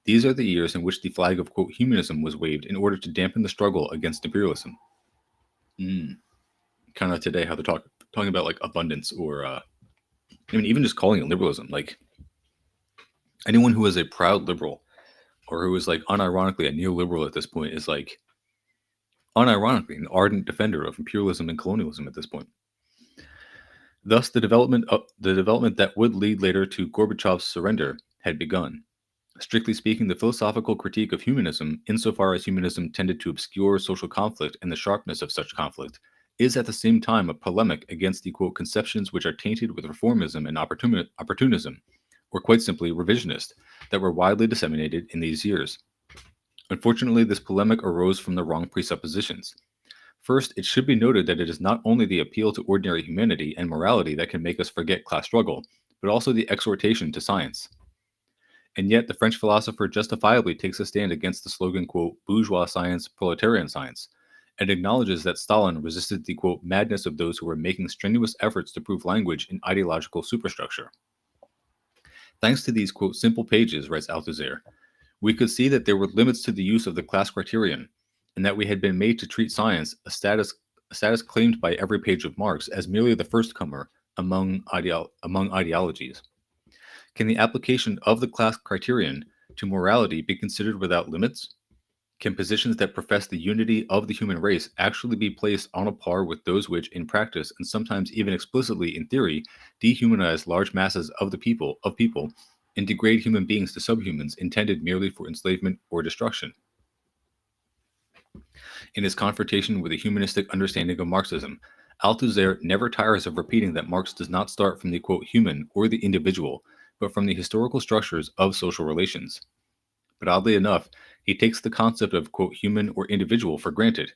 These are the years in which the flag of, quote, humanism was waved in order to dampen the struggle against imperialism. Kind of today how they're talking about like abundance, or I mean, even just calling it liberalism. Like anyone who is a proud liberal or who is like unironically a neoliberal at this point is like unironically an ardent defender of imperialism and colonialism at this point. Thus, the development that would lead later to Gorbachev's surrender had begun. Strictly speaking, the philosophical critique of humanism, insofar as humanism tended to obscure social conflict and the sharpness of such conflict, is at the same time a polemic against the, quote, conceptions which are tainted with reformism and opportunism, or quite simply revisionist, that were widely disseminated in these years. Unfortunately, this polemic arose from the wrong presuppositions. First, it should be noted that it is not only the appeal to ordinary humanity and morality that can make us forget class struggle, but also the exhortation to science. And yet, the French philosopher justifiably takes a stand against the slogan, quote, bourgeois science, proletarian science, and acknowledges that Stalin resisted the, quote, madness of those who were making strenuous efforts to prove language in ideological superstructure. Thanks to these, quote, simple pages, writes Althusser, we could see that there were limits to the use of the class criterion, and that we had been made to treat science, a status claimed by every page of Marx, as merely the first comer among ideologies. Can the application of the class criterion to morality be considered without limits? Can positions that profess the unity of the human race actually be placed on a par with those which, in practice and sometimes even explicitly in theory, dehumanize large masses of people and degrade human beings to subhumans intended merely for enslavement or destruction? In his confrontation with a humanistic understanding of Marxism, Althusser never tires of repeating that Marx does not start from the, quote, human or the individual, but from the historical structures of social relations. But oddly enough, he takes the concept of, quote, human or individual for granted.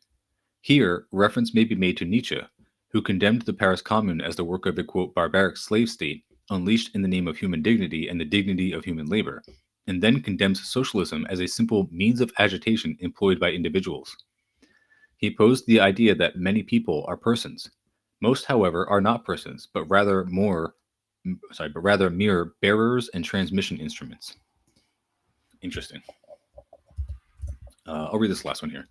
Here, reference may be made to Nietzsche, who condemned the Paris Commune as the work of a, quote, barbaric slave state, unleashed in the name of human dignity and the dignity of human labor, and then condemns socialism as a simple means of agitation employed by individuals. He posed the idea that many people are persons. Most, however, are not persons, but rather mere bearers and transmission instruments. Interesting. I'll read this last one here.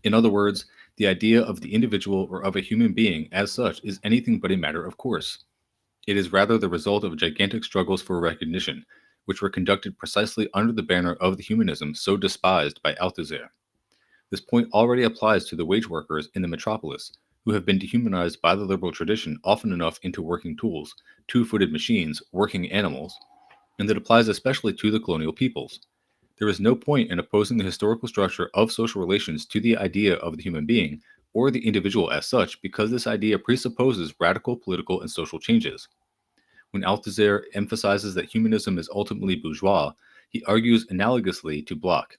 In other words, the idea of the individual or of a human being as such is anything but a matter of course. It is rather the result of gigantic struggles for recognition, which were conducted precisely under the banner of the humanism so despised by Althusser. This point already applies to the wage workers in the metropolis, who have been dehumanized by the liberal tradition often enough into working tools, two-footed machines, working animals, and it applies especially to the colonial peoples. There is no point in opposing the historical structure of social relations to the idea of the human being, or the individual as such, because this idea presupposes radical political and social changes. When Althusser emphasizes that humanism is ultimately bourgeois, He argues analogously to Bloch.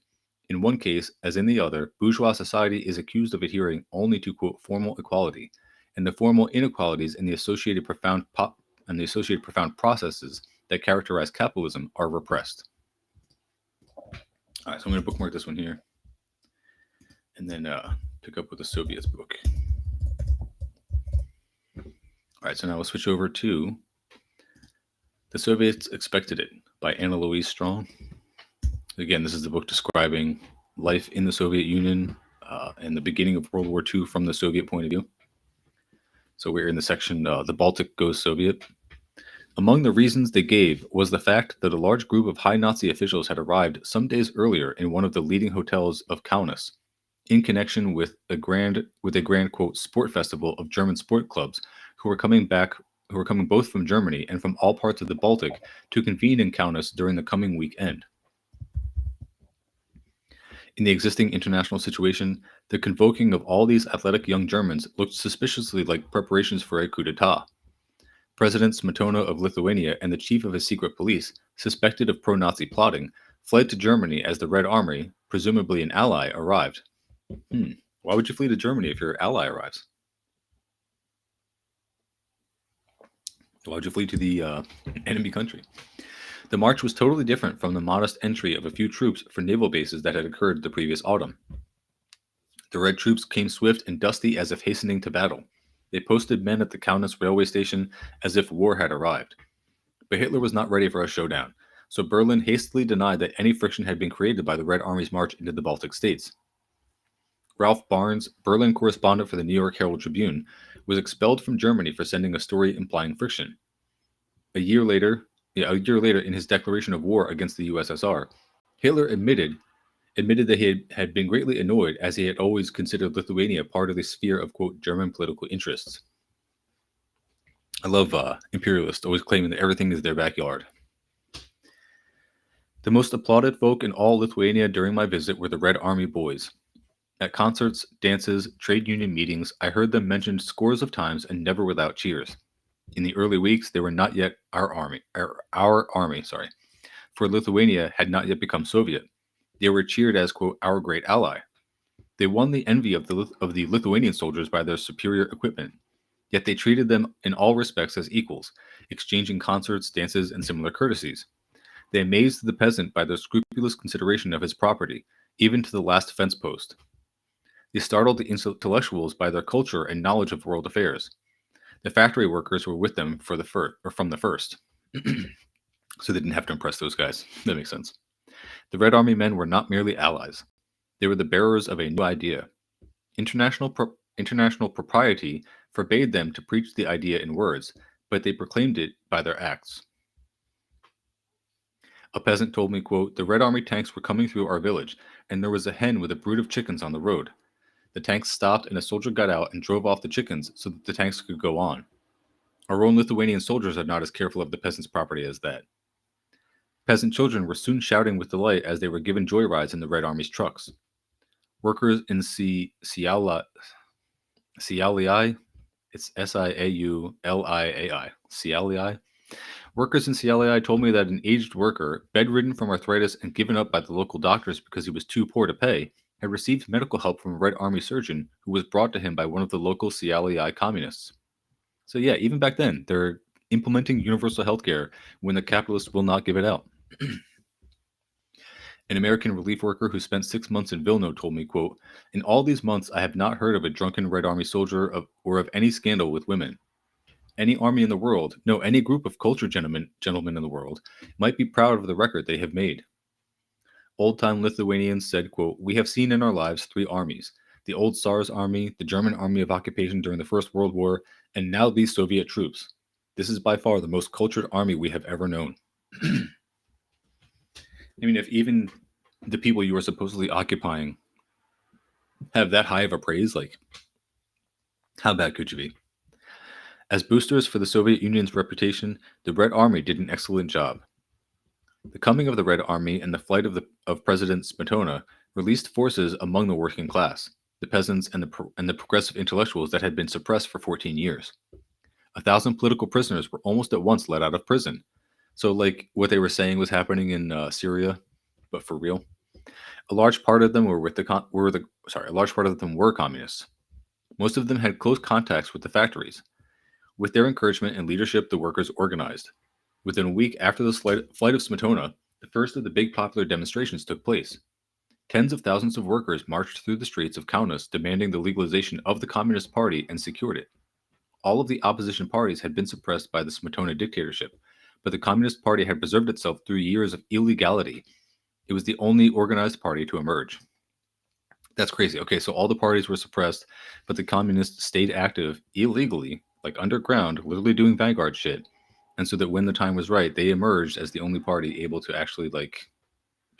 In one case, as in the other, bourgeois society is accused of adhering only to, quote, formal equality, and the formal inequalities and the associated profound processes that characterize capitalism are repressed. All right, so I'm going to bookmark this one here, and then pick up with the Soviets book. All right, so now we'll switch over to The Soviets Expected It by Louise Strong. Again, this is the book describing life in the Soviet Union and the beginning of World War II from the Soviet point of view. So we're in the section, The Baltic Goes Soviet. Among the reasons they gave was the fact that a large group of high Nazi officials had arrived some days earlier in one of the leading hotels of Kaunas, in connection with a grand quote sport festival of German sport clubs who were coming both from Germany and from all parts of the Baltic to convene in Kaunas during the coming weekend. In the existing international situation, the convoking of all these athletic young Germans looked suspiciously like preparations for a coup d'etat. President Smetona of Lithuania and the chief of his secret police, suspected of pro-Nazi plotting, fled to Germany as the Red Army, presumably an ally, arrived. Why would you flee to Germany if your ally arrives? Why would you flee to the enemy country? The march was totally different from the modest entry of a few troops for naval bases that had occurred the previous autumn. The Red troops came swift and dusty as if hastening to battle. They posted men at the Kaunas railway station as if war had arrived. But Hitler was not ready for a showdown, so Berlin hastily denied that any friction had been created by the Red Army's march into the Baltic states. Ralph Barnes, Berlin correspondent for the New York Herald Tribune, was expelled from Germany for sending a story implying friction. A year later, in his declaration of war against the USSR, Hitler admitted that he had been greatly annoyed as he had always considered Lithuania part of the sphere of, quote, German political interests. I love imperialists always claiming that everything is their backyard. The most applauded folk in all Lithuania during my visit were the Red Army boys. At concerts, dances, trade union meetings, I heard them mentioned scores of times and never without cheers. In the early weeks, they were not yet our army, for Lithuania had not yet become Soviet. They were cheered as, quote, our great ally. They won the envy of the Lithuanian soldiers by their superior equipment, yet they treated them in all respects as equals, exchanging concerts, dances, and similar courtesies. They amazed the peasant by their scrupulous consideration of his property, even to the last fence post. They startled the intellectuals by their culture and knowledge of world affairs. The factory workers were with them from the first. So they didn't have to impress those guys. That makes sense. The Red Army men were not merely allies. They were the bearers of a new idea. International propriety forbade them to preach the idea in words, but they proclaimed it by their acts. A peasant told me, quote, the Red Army tanks were coming through our village, and there was a hen with a brood of chickens on the road. The tanks stopped, and a soldier got out and drove off the chickens so that the tanks could go on. Our own Lithuanian soldiers are not as careful of the peasant's property as that. Peasant children were soon shouting with delight as they were given joyrides in the Red Army's trucks. Workers in Sialiai, it's Siauliai, Sialiai. Workers in Sialiai told me that an aged worker, bedridden from arthritis and given up by the local doctors because he was too poor to pay, had received medical help from a Red Army surgeon who was brought to him by one of the local Sialiai communists. So yeah, even back then, they're implementing universal health care when the capitalists will not give it out. An American relief worker who spent 6 months in Vilno told me, quote, in all these months I have not heard of a drunken Red Army soldier or of any scandal with women. Any army in the world, no, any group of cultured gentlemen in the world, might be proud of the record they have made. Old-time Lithuanians said, quote, we have seen in our lives 3 armies, the old Tsar's army, the German army of occupation during the First World War, and now these Soviet troops. This is by far the most cultured army we have ever known. I mean, if even the people you are supposedly occupying have that high of a praise, like, how bad could you be? As boosters for the Soviet Union's reputation, the Red Army did an excellent job. The coming of the Red Army and the flight of President Smetona released forces among the working class, the peasants, and the progressive intellectuals that had been suppressed for 14 years. 1,000 political prisoners were almost at once let out of prison. So, like what they were saying was happening in Syria, but for real. A large part of them were with the con- were the sorry, a large part of them were communists. Most of them had close contacts with the factories. With their encouragement and leadership, the workers organized. Within a week after the flight of Smetona, the first of the big popular demonstrations took place. Tens of thousands of workers marched through the streets of Kaunas demanding the legalization of the Communist Party and secured it. All of the opposition parties had been suppressed by the Smetona dictatorship, but the Communist Party had preserved itself through years of illegality. It was the only organized party to emerge. That's crazy. Okay, so all the parties were suppressed, but the communists stayed active illegally, like underground, literally doing vanguard shit. And so that when the time was right, they emerged as the only party able to actually like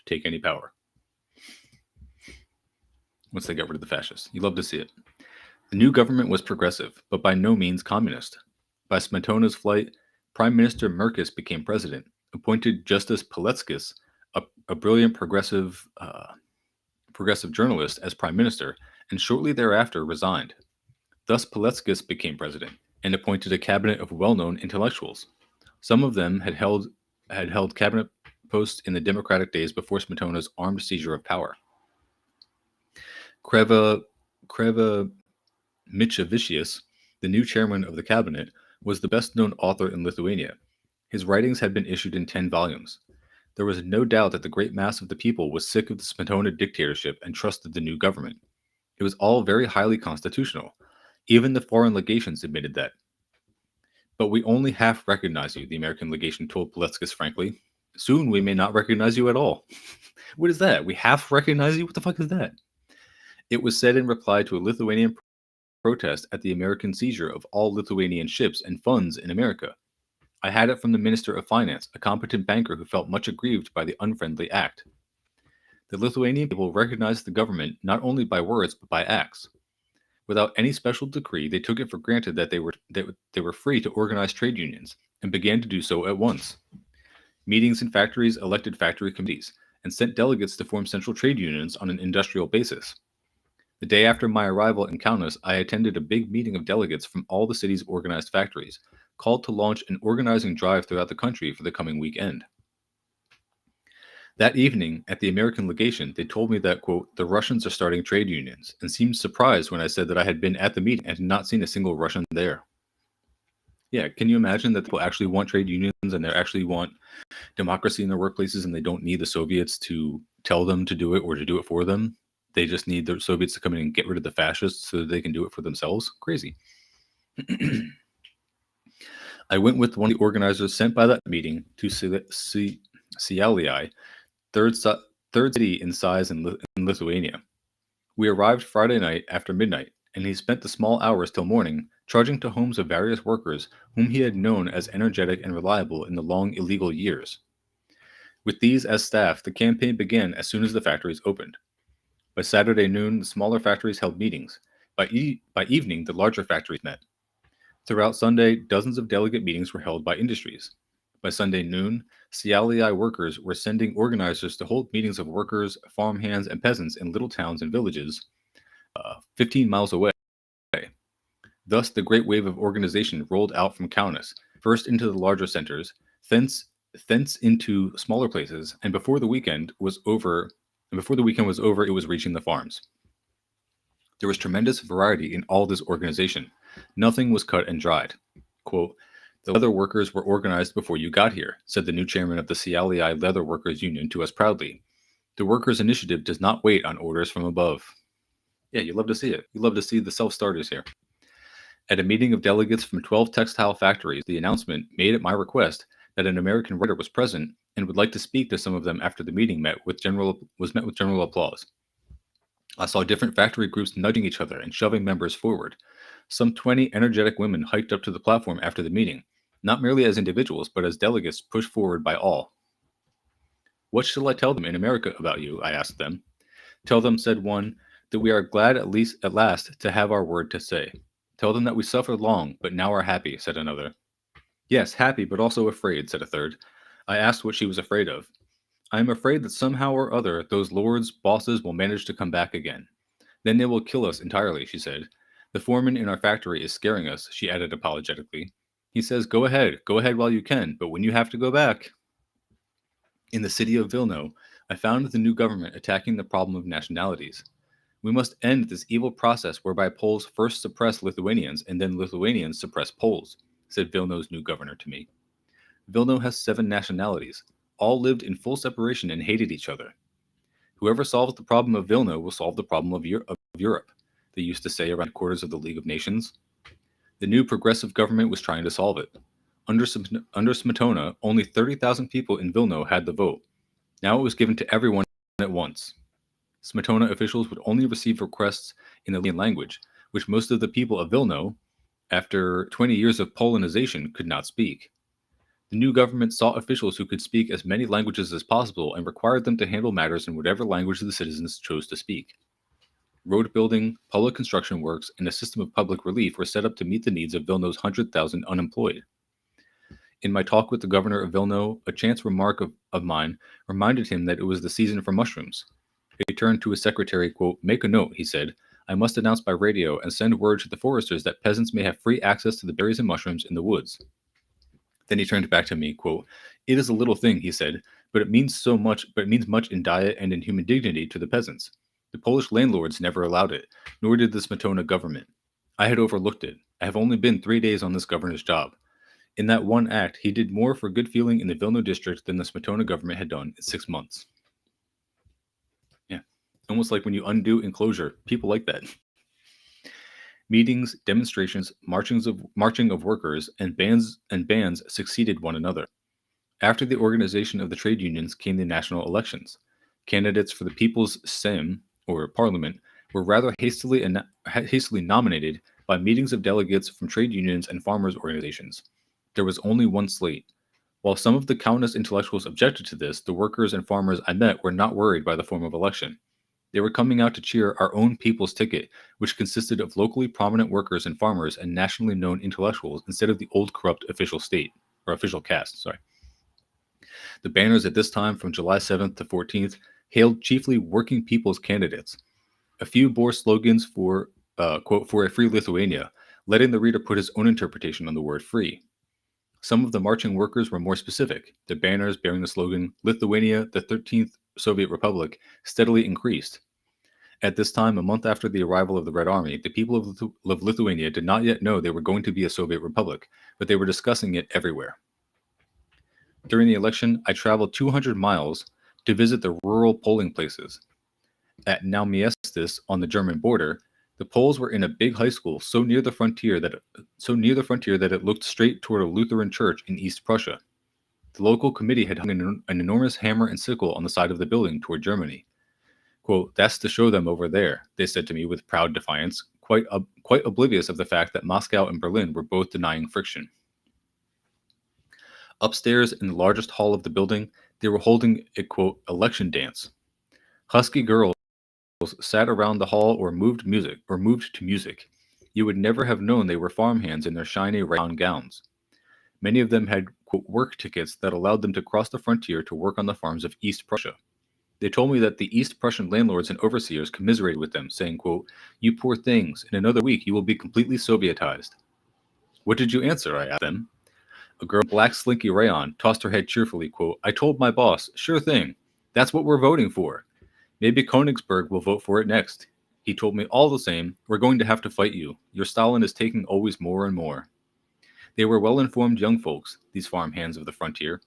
take any power. Once they got rid of the fascists. You love to see it. The new government was progressive, but by no means communist. By Smetona's flight, Prime Minister Merkis became president, appointed Justice Paleckis, a brilliant progressive journalist, as prime minister, and shortly thereafter resigned. Thus, Paleckis became president and appointed a cabinet of well-known intellectuals. Some of them had held cabinet posts in the democratic days before Smetona's armed seizure of power. Kreva Micevicius, the new chairman of the cabinet, was the best-known author in Lithuania. His writings had been issued in 10 volumes. There was no doubt that the great mass of the people was sick of the Smetona dictatorship and trusted the new government. It was all very highly constitutional. Even the foreign legations admitted that. But we only half recognize you, the American legation told Paleckis frankly. Soon we may not recognize you at all. What is that? We half recognize you? What the fuck is that? It was said in reply to a Lithuanian protest at the American seizure of all Lithuanian ships and funds in America. I had it from the Minister of Finance, a competent banker who felt much aggrieved by the unfriendly act. The Lithuanian people recognized the government not only by words but by acts. Without any special decree, they took it for granted that they were free to organize trade unions and began to do so at once. Meetings in factories elected factory committees and sent delegates to form central trade unions on an industrial basis. The day after my arrival in Kaunas, I attended a big meeting of delegates from all the city's organized factories, called to launch an organizing drive throughout the country for the coming weekend. That evening, at the American legation, they told me that, quote, the Russians are starting trade unions, and seemed surprised when I said that I had been at the meeting and had not seen a single Russian there. Yeah, can you imagine that people actually want trade unions and they actually want democracy in their workplaces and they don't need the Soviets to tell them to do it or to do it for them? They just need the Soviets to come in and get rid of the fascists so that they can do it for themselves? Crazy. I went with one of the organizers sent by that meeting to Sialii, third city in size in Lithuania. We arrived Friday night after midnight, and he spent the small hours till morning charging to homes of various workers whom he had known as energetic and reliable in the long illegal years. With these as staff, the campaign began as soon as the factories opened. By Saturday noon, the smaller factories held meetings. By evening, the larger factories met. Throughout Sunday, dozens of delegate meetings were held by industries. By Sunday noon, Sialii workers were sending organizers to hold meetings of workers, farmhands, and peasants in little towns and villages 15 miles away. Thus, the great wave of organization rolled out from Kaunas, first into the larger centers, thence into smaller places, and before the weekend was over, it was reaching the farms. There was tremendous variety in all this organization. Nothing was cut and dried. Quote, the leather workers were organized before you got here, said the new chairman of the Sialii Leather Workers Union to us proudly. The workers' initiative does not wait on orders from above. Yeah, you love to see it. You love to see the self-starters here. At a meeting of delegates from 12 textile factories, the announcement, made at my request, that an American writer was present and would like to speak to some of them after the meeting was met with general applause. I saw different factory groups nudging each other and shoving members forward. Some 20 energetic women hiked up to the platform after the meeting, not merely as individuals, but as delegates pushed forward by all. What shall I tell them in America about you? I asked them. Tell them, said one, that we are glad at last to have our word to say. Tell them that we suffered long, but now are happy, said another. Yes, happy, but also afraid, said a third. I asked what she was afraid of. I am afraid that somehow or other those lords, bosses will manage to come back again. Then they will kill us entirely, she said. The foreman in our factory is scaring us, she added apologetically. He says, go ahead while you can, but when you have to go back. In the city of Vilno, I found the new government attacking the problem of nationalities. We must end this evil process whereby Poles first suppress Lithuanians and then Lithuanians suppress Poles, said Vilno's new governor to me. Vilno has 7 nationalities. All lived in full separation and hated each other. Whoever solves the problem of Vilno will solve the problem of Europe, they used to say around quarters of the League of Nations. The new progressive government was trying to solve it. Under Smetona, only 30,000 people in Vilno had the vote. Now it was given to everyone at once. Smetona officials would only receive requests in the Lithuanian language, which most of the people of Vilno, after 20 years of Polonization, could not speak. The new government sought officials who could speak as many languages as possible and required them to handle matters in whatever language the citizens chose to speak. Road building, public construction works, and a system of public relief were set up to meet the needs of Vilno's 100,000 unemployed. In my talk with the governor of Vilno, a chance remark of mine reminded him that it was the season for mushrooms. He turned to his secretary, quote, make a note, he said. I must announce by radio and send word to the foresters that peasants may have free access to the berries and mushrooms in the woods. Then he turned back to me, quote, it is a little thing, he said, but it means much in diet and in human dignity to the peasants. The Polish landlords never allowed it, nor did the Smetona government. I had overlooked it. I have only been 3 days on this governor's job. In that one act, he did more for good feeling in the Vilno district than the Smetona government had done in 6 months. Yeah, almost like when you undo enclosure, people like that. Meetings, demonstrations, marching of workers, and bands succeeded one another. After the organization of the trade unions came the national elections. Candidates for the People's Sejm, or Parliament, were rather hastily nominated by meetings of delegates from trade unions and farmers' organizations. There was only one slate. While some of the Countess intellectuals objected to this, the workers and farmers I met were not worried by the form of election. They were coming out to cheer our own people's ticket, which consisted of locally prominent workers and farmers and nationally known intellectuals instead of the old corrupt official caste. The banners at this time from July 7th to 14th hailed chiefly working people's candidates. A few bore slogans for, quote, for a free Lithuania, letting the reader put his own interpretation on the word free. Some of the marching workers were more specific. The banners bearing the slogan, Lithuania, the 13th Soviet Republic, steadily increased. At this time, a month after the arrival of the Red Army, the people of Lithuania did not yet know they were going to be a Soviet republic, but they were discussing it everywhere. During the election, I traveled 200 miles to visit the rural polling places. At Naumiestis on the German border, the Poles were in a big high school so near the frontier that it looked straight toward a Lutheran church in East Prussia. The local committee had hung an enormous hammer and sickle on the side of the building toward Germany. Quote, that's to show them over there, they said to me with proud defiance, quite oblivious of the fact that Moscow and Berlin were both denying friction. Upstairs in the largest hall of the building, they were holding a, quote, election dance. Husky girls sat around the hall or moved to music. You would never have known they were farmhands in their shiny round gowns. Many of them had, quote, work tickets that allowed them to cross the frontier to work on the farms of East Prussia. They told me that the East Prussian landlords and overseers commiserated with them, saying, quote, you poor things, in another week you will be completely Sovietized. What did you answer? I asked them. A girl in black slinky rayon tossed her head cheerfully, quote, I told my boss, sure thing, that's what we're voting for. Maybe Königsberg will vote for it next. He told me, all the same, we're going to have to fight you. Your Stalin is taking always more and more. They were well-informed young folks, these farm hands of the frontier.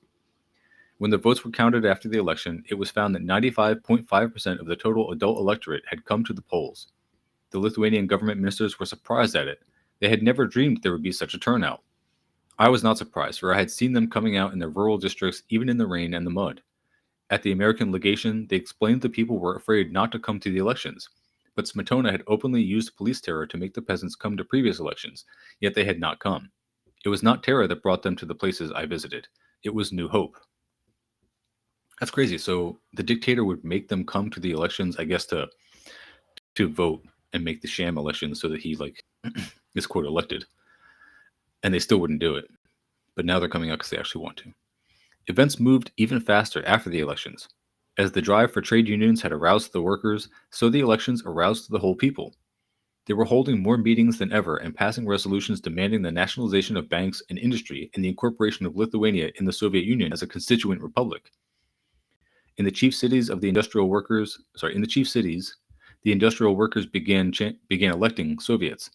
When the votes were counted after the election, it was found that 95.5% of the total adult electorate had come to the polls. The Lithuanian government ministers were surprised at it. They had never dreamed there would be such a turnout. I was not surprised, for I had seen them coming out in their rural districts even in the rain and the mud. At the American legation, they explained the people were afraid not to come to the elections, but Smetona had openly used police terror to make the peasants come to previous elections, yet they had not come. It was not terror that brought them to the places I visited. It was new hope. That's crazy. So the dictator would make them come to the elections, I guess, to vote and make the sham elections so that he is quote elected. And they still wouldn't do it. But now they're coming out because they actually want to. Events moved even faster after the elections. As the drive for trade unions had aroused the workers, so the elections aroused the whole people. They were holding more meetings than ever and passing resolutions demanding the nationalization of banks and industry and the incorporation of Lithuania in the Soviet Union as a constituent republic. In the chief cities, the industrial workers began electing Soviets.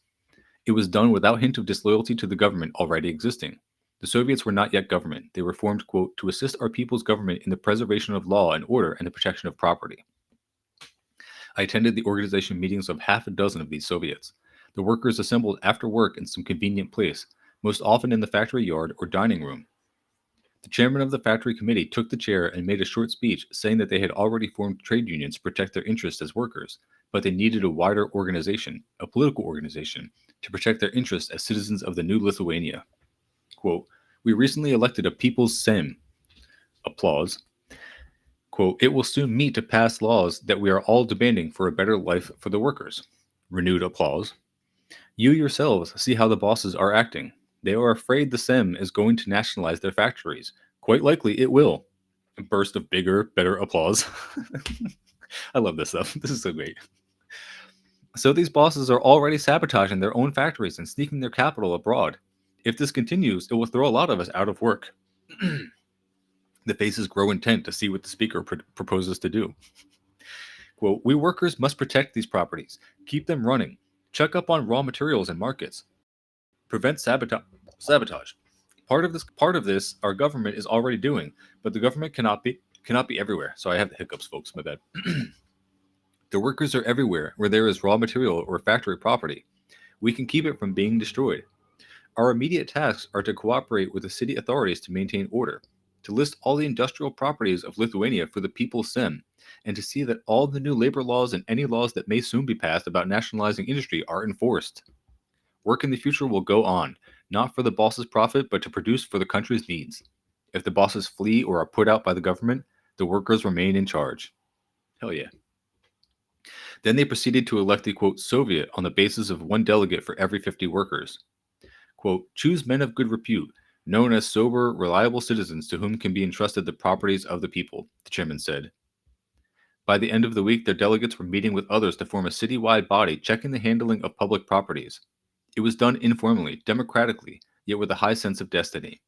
It was done without hint of disloyalty to the government already existing. The Soviets were not yet government. They were formed, quote, to assist our people's government in the preservation of law and order and the protection of property. I attended the organization meetings of half a dozen of these Soviets. The workers assembled after work in some convenient place, most often in the factory yard or dining room. The chairman of the factory committee took the chair and made a short speech saying that they had already formed trade unions to protect their interests as workers, but they needed a wider organization, a political organization, to protect their interests as citizens of the new Lithuania. Quote, we recently elected a People's Sejm. Applause. Quote, it will soon meet to pass laws that we are all demanding for a better life for the workers. Renewed applause. You yourselves see how the bosses are acting. They are afraid the Sejm is going to nationalize their factories. Quite likely it will. A burst of bigger, better applause. I love this stuff. This is so great. So these bosses are already sabotaging their own factories and sneaking their capital abroad. If this continues, it will throw a lot of us out of work. The faces grow intent to see what the speaker proposes to do. Quote, we workers must protect these properties, keep them running, check up on raw materials and markets, prevent sabotage. Part of this our government is already doing, but the government cannot be everywhere. So I have the hiccups, folks, my bad. The workers are everywhere where there is raw material or factory property. We can keep it from being destroyed. Our immediate tasks are to cooperate with the city authorities to maintain order, to list all the industrial properties of Lithuania for the People's Sejm, and to see that all the new labor laws and any laws that may soon be passed about nationalizing industry are enforced. Work in the future will go on, not for the boss's profit, but to produce for the country's needs. If the bosses flee or are put out by the government, the workers remain in charge. Hell yeah. Then they proceeded to elect the, quote, Soviet on the basis of one delegate for every 50 workers. Quote, choose men of good repute, known as sober, reliable citizens to whom can be entrusted the properties of the people, the chairman said. By the end of the week, their delegates were meeting with others to form a citywide body checking the handling of public properties. It was done informally, democratically, yet with a high sense of destiny.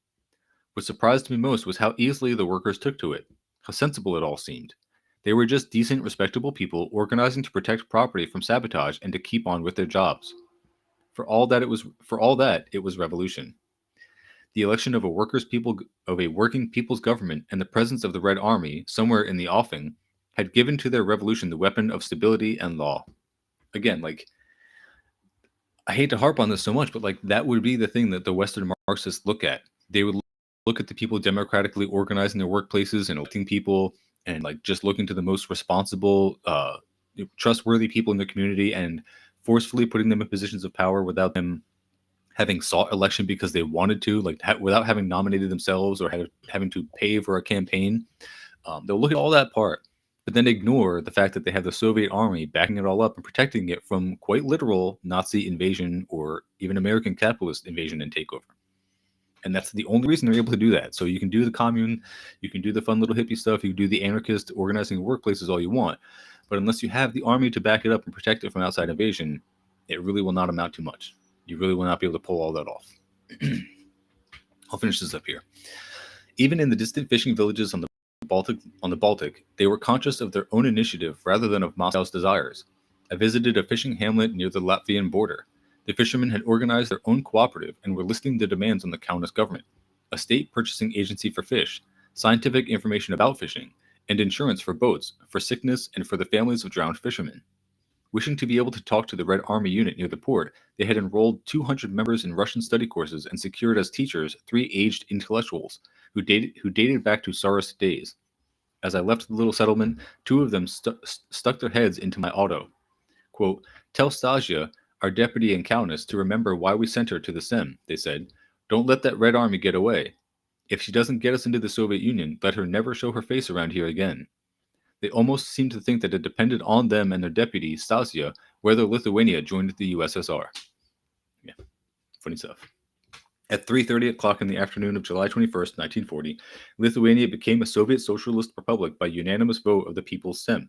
What surprised me most was how easily the workers took to it, how sensible it all seemed. They were just decent, respectable people organizing to protect property from sabotage and to keep on with their jobs. For all that, it was revolution. The election of a working people's government and the presence of the Red Army somewhere in the offing had given to their revolution the weapon of stability and law. Again, I hate to harp on this so much, but that would be the thing that the Western Marxists look at. They would look at the people democratically organizing their workplaces and electing people and just looking to the most responsible, trustworthy people in the community and forcefully putting them in positions of power without them having sought election because they wanted to, without having nominated themselves or having to pay for a campaign. They'll look at all that part, but then ignore the fact that they have the Soviet army backing it all up and protecting it from quite literal Nazi invasion or even American capitalist invasion and takeover. And that's the only reason they're able to do that. So you can do the commune, you can do the fun little hippie stuff, you can do the anarchist organizing workplaces all you want. But unless you have the army to back it up and protect it from outside invasion, it really will not amount to much. You really will not be able to pull all that off. I'll finish this up here. Even in the distant fishing villages on the Baltic, they were conscious of their own initiative rather than of Moscow's desires. I visited a fishing hamlet near the Latvian border. The fishermen had organized their own cooperative and were listing the demands on the Countess government: a state purchasing agency for fish, scientific information about fishing, and insurance for boats, for sickness, and for the families of drowned fishermen. Wishing to be able to talk to the Red Army unit near the port, they had enrolled 200 members in Russian study courses and secured as teachers 3 aged intellectuals who dated back to Tsarist days. As I left the little settlement, 2 of them stuck their heads into my auto. Quote, tell Stasia, our deputy and countess, to remember why we sent her to the Sejm, they said. Don't let that Red Army get away. If she doesn't get us into the Soviet Union, let her never show her face around here again. They almost seemed to think that it depended on them and their deputy, Stasia, whether Lithuania joined the USSR. Yeah, funny stuff. At 3:30 in the afternoon of July 21st, 1940, Lithuania became a Soviet Socialist Republic by unanimous vote of the People's Sejm.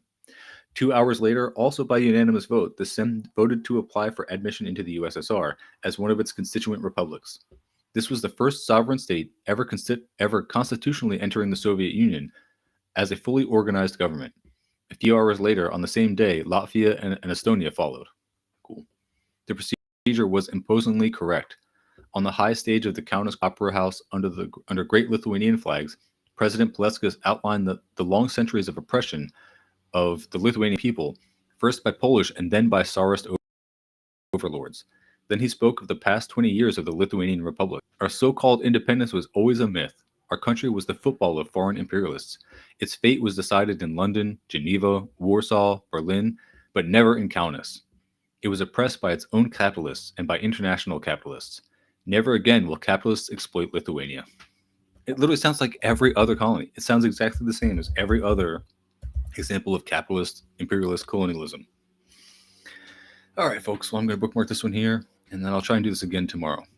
2 hours later, also by unanimous vote, the Sem voted to apply for admission into the USSR as one of its constituent republics. This was the first sovereign state ever constitutionally entering the Soviet Union as a fully organized government. A few hours later, on the same day, Latvia and Estonia followed. Cool. The procedure was imposingly correct. On the high stage of the Kaunas Opera House under great Lithuanian flags, President Paleckis outlined the long centuries of oppression of the Lithuanian people, first by Polish and then by Tsarist overlords. Then he spoke of the past 20 years of the Lithuanian Republic. Our so-called independence was always a myth. Our country was the football of foreign imperialists. Its fate was decided in London, Geneva, Warsaw, Berlin, but never in Kaunas. It was oppressed by its own capitalists and by international capitalists. Never again will capitalists exploit Lithuania. It literally sounds like every other colony. It sounds exactly the same as every other example of capitalist imperialist colonialism. All right, folks. Well, I'm going to bookmark this one here, and then I'll try and do this again tomorrow.